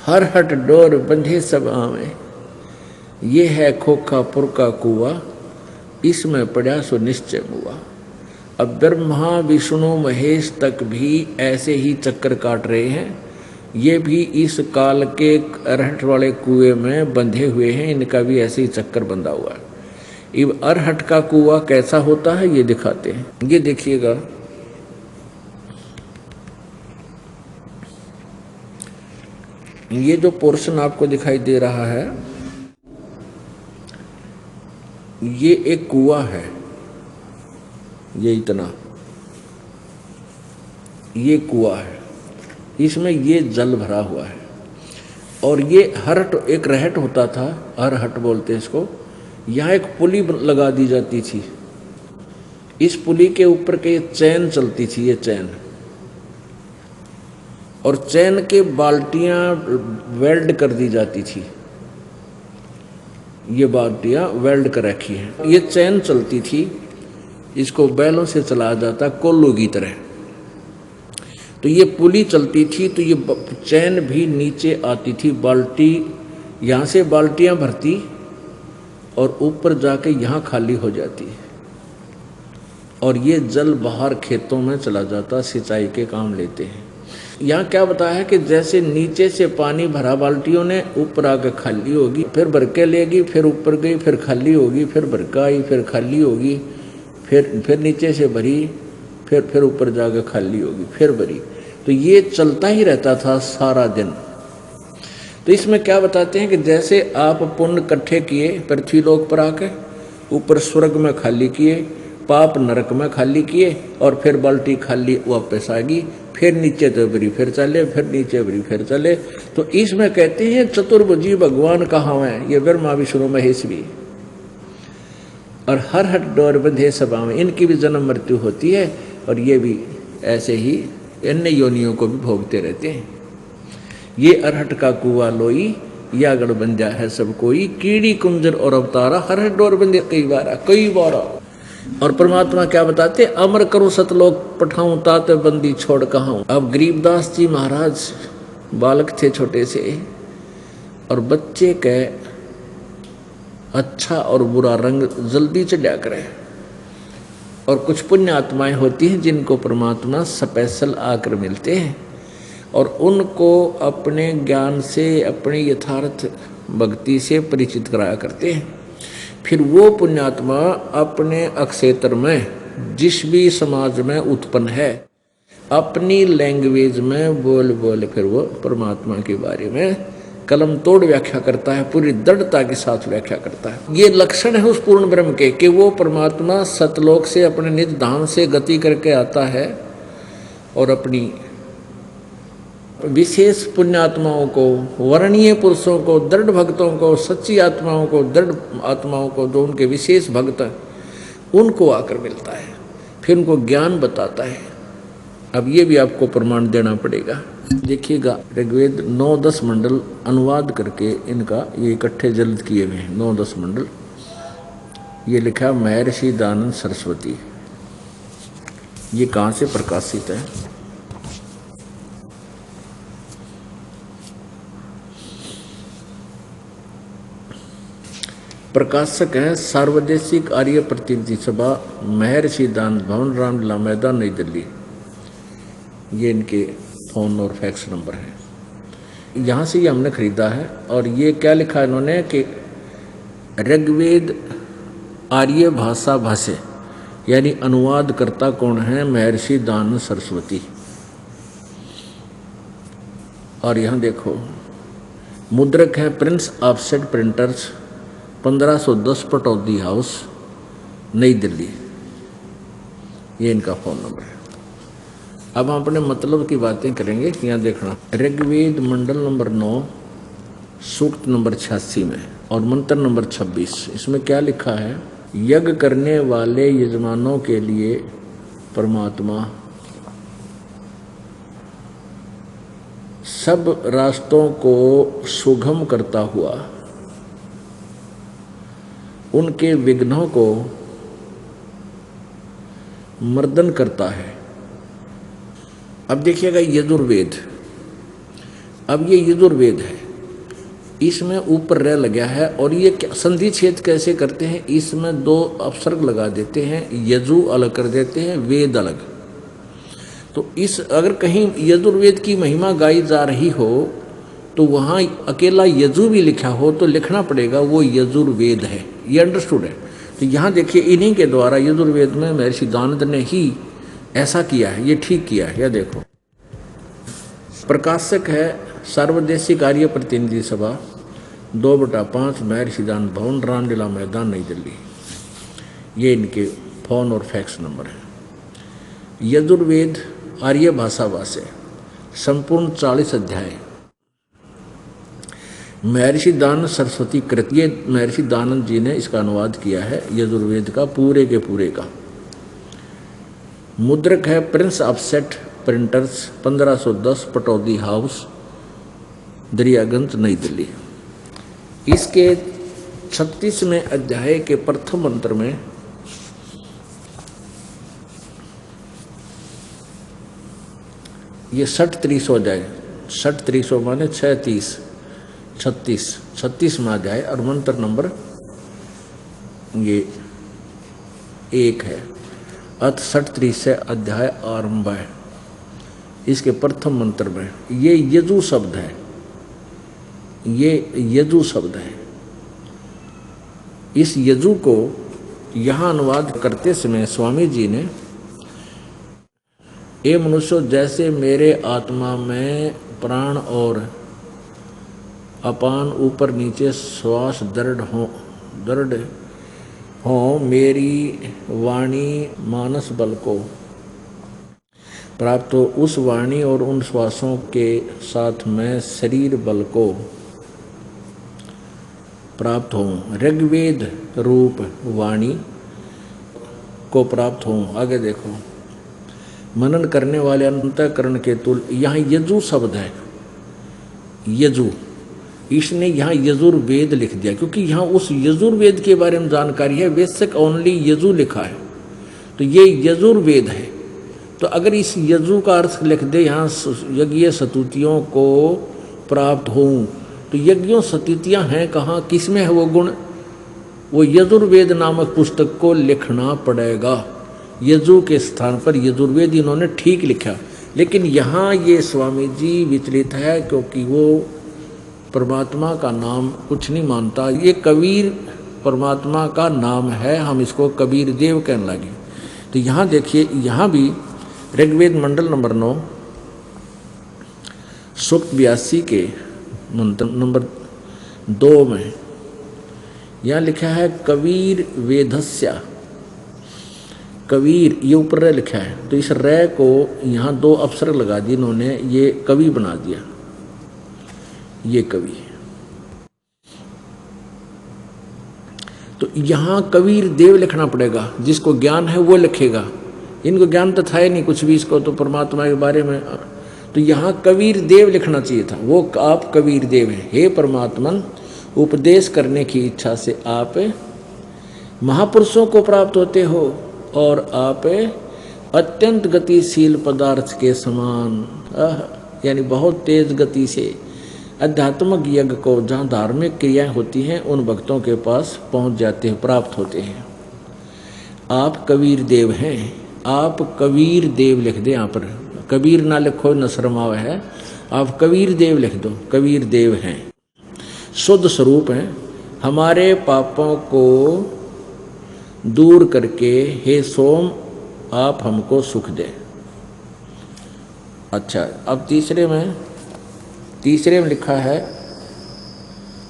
हर हट डोर बंधे सब आवे। ये है खोखापुर का कुआ, इसमें पड़ा सो निश्चय हुआ। अब ब्रह्मा विष्णु महेश तक भी ऐसे ही चक्कर काट रहे हैं, ये भी इस काल के अरहट वाले कुएं में बंधे हुए हैं, इनका भी ऐसे ही चक्कर बंधा हुआ है। अब अरहट का कुआं कैसा होता है ये दिखाते हैं। ये देखिएगा, ये जो पोर्शन आपको दिखाई दे रहा है ये एक कुआं है, ये इतना ये कुआं है, इसमें ये जल भरा हुआ है। और ये हरट एक रहट होता था, अरहट बोलते हैं इसको। यहाँ एक पुली लगा दी जाती थी, इस पुली के ऊपर के चैन चलती थी, ये चैन, और चैन के बाल्टियां वेल्ड कर दी जाती थी। ये बाल्टियां वेल्ड कर रखी हैं। ये चैन चलती थी, इसको बैलों से चलाया जाता कोल्लू की तरह। तो ये पुली चलती थी तो ये चैन भी नीचे आती थी, बाल्टी यहाँ से बाल्टियां भरती और ऊपर जाके यहाँ खाली हो जाती है, और ये जल बाहर खेतों में चला जाता, सिंचाई के काम लेते हैं। यहाँ क्या बताया है कि जैसे नीचे से पानी भरा बाल्टियों ने, ऊपर आकर खाली होगी, फिर भर के लेगी, फिर ऊपर गई, फिर खाली होगी, फिर भर के आई, फिर खाली होगी, फिर नीचे से भरी, फिर ऊपर जाकर खाली होगी, फिर भरी। तो ये चलता ही रहता था सारा दिन। तो इसमें क्या बताते हैं कि जैसे आप पुण्य इकट्ठे किए पृथ्वी लोक पर आके, ऊपर स्वर्ग में खाली किए, पाप नरक में खाली किए, और फिर बाल्टी खाली वापस आ गई, फिर नीचे तो बरी फिर चले, फिर नीचे बरी फिर चले। तो इसमें कहते हैं चतुर्भुजी भगवान कहाँ है, ये ब्रह्मा विष्णु महेश भी, और हर हट डोर बंधे सभा में, इनकी भी जन्म मृत्यु होती है और ये भी ऐसे ही अन्य योनियों को भी भोगते रहते हैं। ये अरहट का कुआ लोई, या गढ़ बंजा है सब कोई, कीड़ी कुंजर और अवतारा, हर हट डोर बंधे कई बार। और परमात्मा क्या बताते, अमर करो सतलोक पठाऊं, तात बंदी छोड़ कहाऊं। अब गरीबदास जी महाराज बालक थे छोटे से, और बच्चे के अच्छा और बुरा रंग जल्दी चढ़ा करे, और कुछ पुण्य आत्माएं होती हैं जिनको परमात्मा स्पेशल आकर मिलते हैं, और उनको अपने ज्ञान से, अपने यथार्थ भक्ति से परिचित कराया करते हैं। फिर वो पुण्यात्मा अपने अक्षेत्र में, जिस भी समाज में उत्पन्न है, अपनी लैंग्वेज में बोल बोल कर वो परमात्मा के बारे में कलम तोड़ व्याख्या करता है, पूरी दृढ़ता के साथ व्याख्या करता है। ये लक्षण है उस पूर्ण ब्रह्म के, कि वो परमात्मा सतलोक से अपने निज धाम से गति करके आता है, और अपनी विशेष पुण्यात्माओं को, वर्णीय पुरुषों को, दृढ़ भक्तों को, सच्ची आत्माओं को, दृढ़ आत्माओं को, जो उनके विशेष भक्त हैं, उनको आकर मिलता है, फिर उनको ज्ञान बताता है। अब ये भी आपको प्रमाण देना पड़ेगा। देखिएगा, ऋग्वेद 9-10 मंडल अनुवाद करके इनका ये इकट्ठे जल्द किए हुए हैं, 9-10 मंडल। ये लिखा महर्षि दयानंद सरस्वती। ये कहाँ से प्रकाशित है? प्रकाशक हैं सार्वदेशिक आर्य प्रतिनिधि सभा, महर्षि दयानंद भवन, रामलीला मैदान, नई दिल्ली। ये इनके फ़ोन और फैक्स नंबर है। यहाँ से ये हमने ख़रीदा है। और ये क्या लिखा है इन्होंने कि ऋग्वेद आर्य भाषा भाष्य, यानी अनुवाद करता कौन है? महर्षि दयानंद सरस्वती। और यहाँ देखो, मुद्रक है Prince offset printers, 1510 Pataudi house, नई दिल्ली। ये इनका फ़ोन नंबर है। अब हम अपने मतलब की बातें करेंगे। यहाँ देखना, ऋग्वेद मंडल नंबर 9, सूक्त नंबर 86 में और मंत्र नंबर 26, इसमें क्या लिखा है? यज्ञ करने वाले यजमानों के लिए परमात्मा सब रास्तों को सुगम करता हुआ उनके विघ्नों को मर्दन करता है। अब देखिएगा यजुर्वेद, अब ये यजुर्वेद है, इसमें ऊपर रह लगा है, और ये संधि छेद कैसे करते हैं? इसमें 2 अपसर्ग लगा देते हैं, यजु अलग कर देते हैं, वेद अलग। तो इस अगर कहीं यजुर्वेद की महिमा गाई जा रही हो तो वहाँ अकेला यजु भी लिखा हो तो लिखना पड़ेगा वो यजुर्वेद है। ये अंडरस्टूड है। तो यहाँ देखिए, इन्हीं के द्वारा यजुर्वेद में महर्षि दयानंद ने ही ऐसा किया है, ये ठीक किया है। यह देखो, प्रकाशक है सार्वदेशिक आर्य प्रतिनिधि सभा, 2/5, महर्षि दयानंद भवन, रामलीला मैदान, नई दिल्ली। ये इनके फ़ोन और फैक्स नंबर है। यजुर्वेद आर्य भाषा भाष्य, संपूर्ण 40 अध्याय, महर्षि दयानंद सरस्वती कृत। ये महर्षि दयानंद जी ने इसका अनुवाद किया है यजुर्वेद का, पूरे के पूरे का। मुद्रक है Prince offset printers, 1510 Pataudi house, Daryaganj, नई दिल्ली। इसके 36वें अध्याय के प्रथम मंत्र में ये 60-30 हो जाए, 60-30 माने 6-30, 36 में अध्याय, और मंत्र नंबर ये 1 है। अथ 60-30 से अध्याय आरंभ है। इसके प्रथम मंत्र में ये यजु शब्द है, ये यजु शब्द है। इस यजु को यहाँ अनुवाद करते समय स्वामी जी ने, ए मनुष्य, जैसे मेरे आत्मा में प्राण और अपान ऊपर नीचे श्वास दृढ़ हो, मेरी वाणी मानस बल को प्राप्त हो उस वाणी और उन श्वासों के साथ मैं शरीर बल को प्राप्त हूँ। ऋग्वेद रूप वाणी को प्राप्त हूँ। आगे देखो, मनन करने वाले अंतःकरण के तुल, यहाँ यजु शब्द है, यजु, इसने यहाँ यजुर्वेद लिख दिया क्योंकि यहाँ उस यजुर्वेद के बारे में जानकारी है। वैश्विक ओनली यजु लिखा है तो ये यजुर्वेद है। तो अगर इस यजु का अर्थ लिख दे यहाँ यज्ञ स्तुतियों को प्राप्त हों, तो यज्ञों स्तुतियाँ हैं कहाँ, किसमें है वो गुण? वो यजुर्वेद नामक पुस्तक को लिखना पड़ेगा। यजु के स्थान पर यजुर्वेद इन्होंने ठीक लिखा, लेकिन यहाँ ये स्वामी जी विचलित है क्योंकि वो परमात्मा का नाम कुछ नहीं मानता। ये कबीर परमात्मा का नाम है, हम इसको कबीर देव कहने लगे। तो यहाँ देखिए, यहाँ भी ऋग्वेद मंडल नंबर 9 सूक्त 82 के मंत्र नंबर 2 में यहाँ लिखा है कबीर वेदस्या। कबीर ये ऊपर रे लिखा है, तो इस रे को यहाँ 2 अक्षर लगा दिए इन्होंने, ये कवि बना दिया, ये कवि। तो यहाँ कबीर देव लिखना पड़ेगा, जिसको ज्ञान है वो लिखेगा। इनको ज्ञान तो था ही नहीं कुछ भी इसको तो परमात्मा के बारे में, तो यहाँ कबीर देव लिखना चाहिए था। वो आप कबीर देव हैं, हे परमात्मन उपदेश करने की इच्छा से आप महापुरुषों को प्राप्त होते हो और आप अत्यंत गतिशील पदार्थ के समान, यानी बहुत तेज गति से आध्यात्मिक यज्ञ को, जहाँ धार्मिक क्रियाएं होती हैं, उन भक्तों के पास पहुँच जाते हैं, प्राप्त होते हैं। आप कबीर देव हैं, आप कबीर देव लिख दे। यहाँ पर कबीर ना लिखो, न शर्माव है, आप कबीर देव लिख दो। कबीर देव हैं, शुद्ध स्वरूप हैं, हमारे पापों को दूर करके हे सोम आप हमको सुख दे। अच्छा, अब तीसरे में लिखा है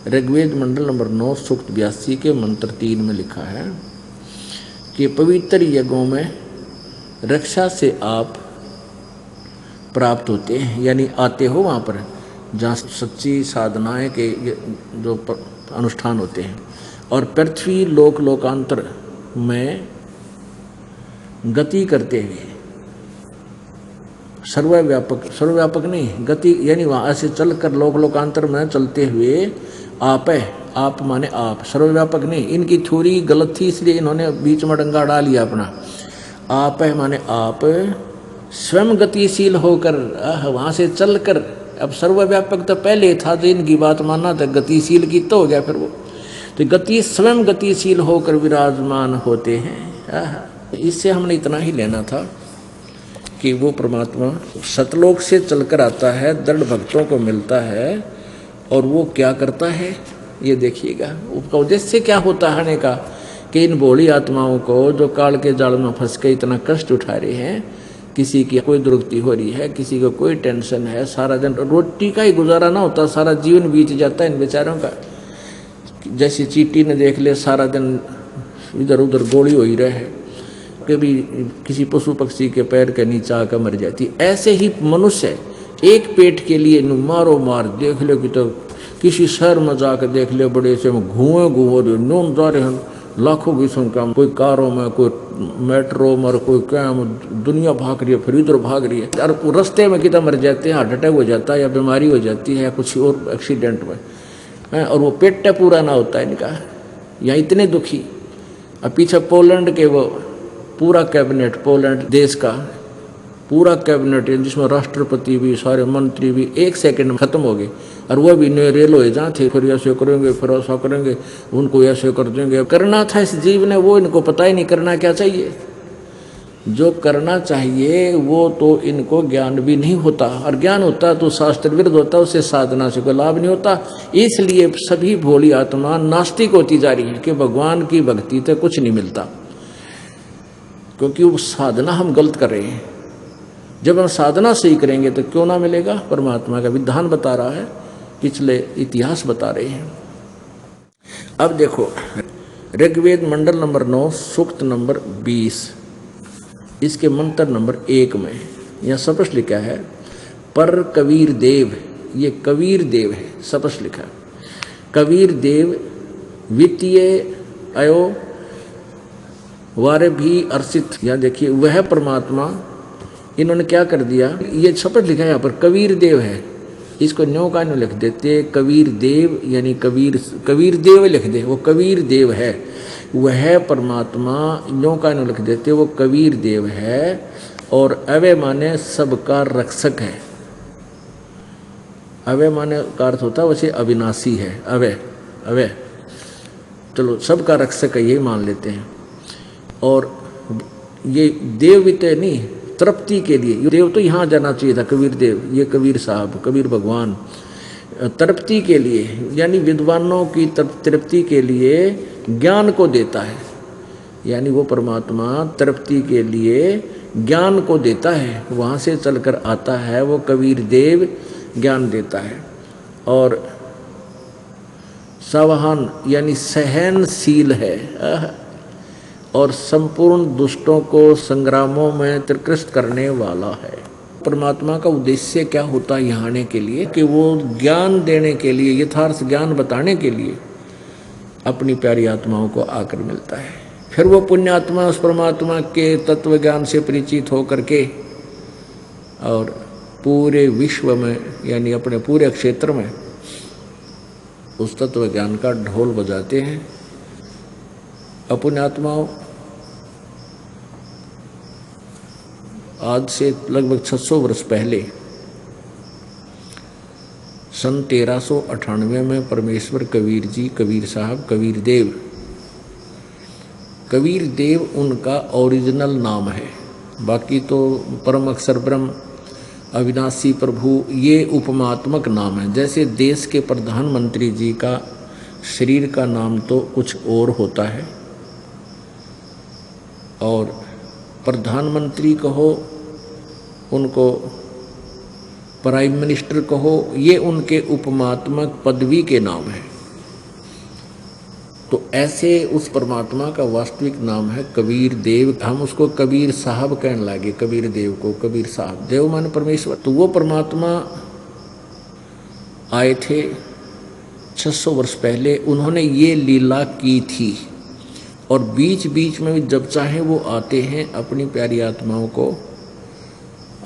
ऋग्वेद मंडल नंबर 9 सूक्त 82 के मंत्र 3 में लिखा है कि पवित्र यज्ञों में रक्षा से आप प्राप्त होते हैं, यानी आते हो वहाँ पर जहाँ सच्ची साधनाएं के जो अनुष्ठान होते हैं, और पृथ्वी लोकांतर में गति करते हुए, सर्वव्यापक नहीं, गति यानी वहाँ से चल कर लोकांतर में चलते हुए आप माने आप, सर्वव्यापक नहीं। इनकी थ्योरी गलत थी, इसलिए इन्होंने बीच में डंगा डाल लिया अपना। आप है माने आप स्वयं गतिशील होकर वहाँ से चल कर, अब सर्वव्यापक तो पहले था, जो इनकी बात मानना था, गतिशील की तो हो गया फिर वो, तो गति स्वयं गतिशील होकर विराजमान होते हैं। इससे हमने इतना ही लेना था कि वो परमात्मा सतलोक से चलकर आता है, दृढ़ भक्तों को मिलता है, और वो क्या करता है ये देखिएगा। उसका उद्देश्य क्या होता है आने का, कि इन भोली आत्माओं को जो काल के जाल में फंस के इतना कष्ट उठा रहे हैं, किसी की कोई दुर्गति हो रही है, किसी को कोई टेंशन है, सारा दिन रोटी का ही गुजारा ना होता, सारा जीवन बीत जाता है इन बेचारों का। जैसे चींटी ने देख ले, सारा दिन इधर उधर गोली हो ही रहे, कभी किसी पशु पक्षी के पैर के नीचे आकर मर जाती। ऐसे ही मनुष्य एक पेट के लिए मारो मार देख ले, कि तो किसी शहर में जाकर देख ले, बड़े से घुए नून जा रहे हैं लाखों की संख्या में, कोई कारों में, कोई मेट्रो में, कोई क्या दुनिया भाग रही है, फिर इधर भाग रही है, और रास्ते में कितना मर जाते हैं, हार्ट अटैक हो जाता है, या बीमारी हो जाती है, या कुछ और एक्सीडेंट में, और वो पेट पूरा ना होता है इनका, यहाँ इतने दुखी। अब पीछे पोलैंड के वो पूरा कैबिनेट, पोलैंड देश का पूरा कैबिनेट, जिसमें राष्ट्रपति भी, सारे मंत्री भी 1 सेकंड में खत्म हो गए, और वो भी रेल हो जहाँ थे, फिर ऐसे करेंगे, फिर ऐसा करेंगे, उनको ऐसे कर देंगे। करना था इस जीव ने, वो इनको पता ही नहीं करना क्या चाहिए। जो करना चाहिए वो तो इनको ज्ञान भी नहीं होता, और ज्ञान होता तो शास्त्र विरुद्ध होता, उससे साधना से कोई लाभ नहीं होता। इसलिए सभी भोली आत्मा नास्तिक होती जा रही है कि भगवान की भक्ति से कुछ नहीं मिलता, क्योंकि वो साधना हम गलत कर रहे हैं। जब हम साधना सही करेंगे तो क्यों ना मिलेगा। परमात्मा का विधान बता रहा है, पिछले इतिहास बता रहे हैं। अब देखो ऋग्वेद मंडल नंबर 9 सूक्त नंबर 20, इसके मंत्र नंबर 1 में यहाँ स्पष्ट लिखा है पर कबीर देव, ये कबीर देव है, स्पष्ट लिखा है कबीर देव वित्तीय अयो वारे भी अर्षित। यहाँ देखिए वह परमात्मा, इन्होंने क्या कर दिया, ये शपथ लिखा है यहाँ पर कबीर देव है, इसको न्यो का न्यो लिख देते कबीर देव, यानी कबीर देव लिख दे, वो कबीर देव है। वह परमात्मा न्यो का न्यो लिख देते वो कबीर देव है, और अवय माने सबका रक्षक है। अवय माने का अर्थ होता है वैसे अविनाशी है, अवय चलो सबका रक्षक है, यही मान लेते हैं। और ये देव भी तो नहीं, तृप्ति के लिए देव तो यहाँ जाना चाहिए था, कबीर देव, ये कबीर साहब, कबीर भगवान तृप्ति के लिए, यानी विद्वानों की तृप्ति के लिए ज्ञान को देता है, यानी वो परमात्मा तृप्ति के लिए ज्ञान को देता है, वहाँ से चलकर आता है वो कबीर देव, ज्ञान देता है। और सावहान यानी सहनशील है, और संपूर्ण दुष्टों को संग्रामों में त्रिकृष्ट करने वाला है। परमात्मा का उद्देश्य क्या होता है यहाँ आने के लिए, कि वो ज्ञान देने के लिए, यथार्थ ज्ञान बताने के लिए अपनी प्यारी आत्माओं को आकर मिलता है। फिर वो पुण्यात्मा उस परमात्मा के तत्व ज्ञान से परिचित होकर के और पूरे विश्व में, यानी अपने पूरे क्षेत्र में उस तत्व ज्ञान का ढोल बजाते हैं। पुण्यात्माओं आज से लगभग 600 वर्ष पहले सन 1398 में परमेश्वर कबीर जी, कबीर साहब, कबीर देव उनका ओरिजिनल नाम है। बाकी तो परम अक्षर ब्रह्म, अविनाशी प्रभु, ये उपमात्मक नाम है। जैसे देश के प्रधानमंत्री जी का शरीर का नाम तो कुछ और होता है, और प्रधानमंत्री कहो, उनको प्राइम मिनिस्टर कहो, ये उनके उपमात्मक पदवी के नाम है। तो ऐसे उस परमात्मा का वास्तविक नाम है कबीर देव। हम उसको कबीर साहब कहने लगे, कबीर देव को कबीर साहब, देव माने परमेश्वर। तो वो परमात्मा आए थे 600 वर्ष पहले, उन्होंने ये लीला की थी, और बीच बीच में भी जब चाहे वो आते हैं, अपनी प्यारी आत्माओं को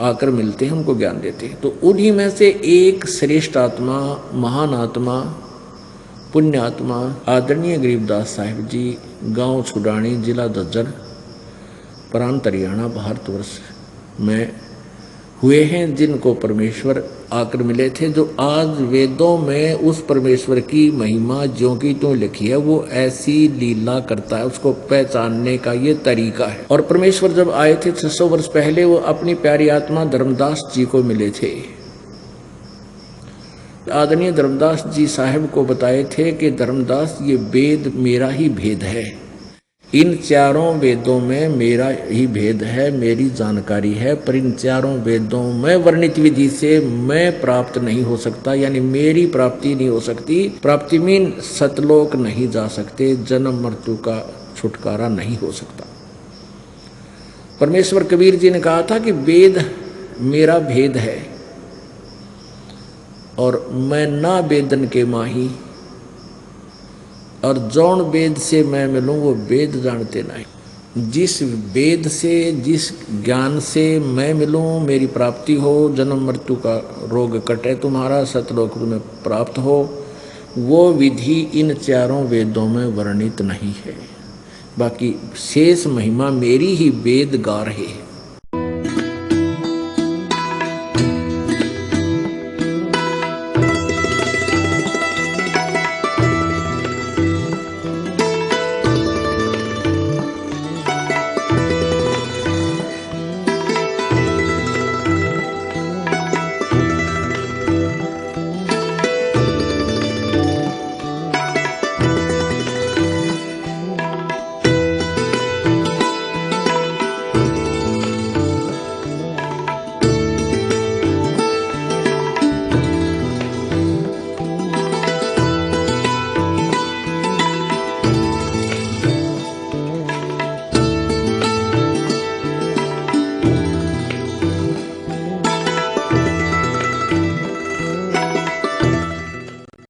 आकर मिलते हैं, उनको ज्ञान देते हैं। तो उन्हीं में से एक श्रेष्ठ आत्मा, महान आत्मा, पुण्य आत्मा आदरणीय गरीबदास साहिब जी, गांव छुडानी, जिला झज्जर, प्रांत हरियाणा, भारतवर्ष में हुए हैं, जिनको परमेश्वर आकर मिले थे। जो आज वेदों में उस परमेश्वर की महिमा ज्यों की त्यों लिखी है, वो ऐसी लीला करता है, उसको पहचानने का ये तरीका है। और परमेश्वर जब आए थे 600 वर्ष पहले, वो अपनी प्यारी आत्मा धर्मदास जी को मिले थे। आदरणीय धर्मदास जी साहब को बताए थे कि धर्मदास, ये वेद मेरा ही भेद है, इन चारों वेदों में मेरा ही भेद है, मेरी जानकारी है, पर इन चारों वेदों में वर्णित विधि से मैं प्राप्त नहीं हो सकता, यानी मेरी प्राप्ति नहीं हो सकती। प्राप्ति मीन सतलोक नहीं जा सकते, जन्म मृत्यु का छुटकारा नहीं हो सकता। परमेश्वर कबीर जी ने कहा था कि वेद मेरा भेद है, और मैं ना वेदन के माही, और जौन वेद से मैं मिलूँ वो वेद जानते नहीं। जिस वेद से, जिस ज्ञान से मैं मिलूँ, मेरी प्राप्ति हो, जन्म मृत्यु का रोग कटे, तुम्हारा सतलोक में प्राप्त हो, वो विधि इन चारों वेदों में वर्णित नहीं है। बाकी शेष महिमा मेरी ही वेद गा रहे हैं।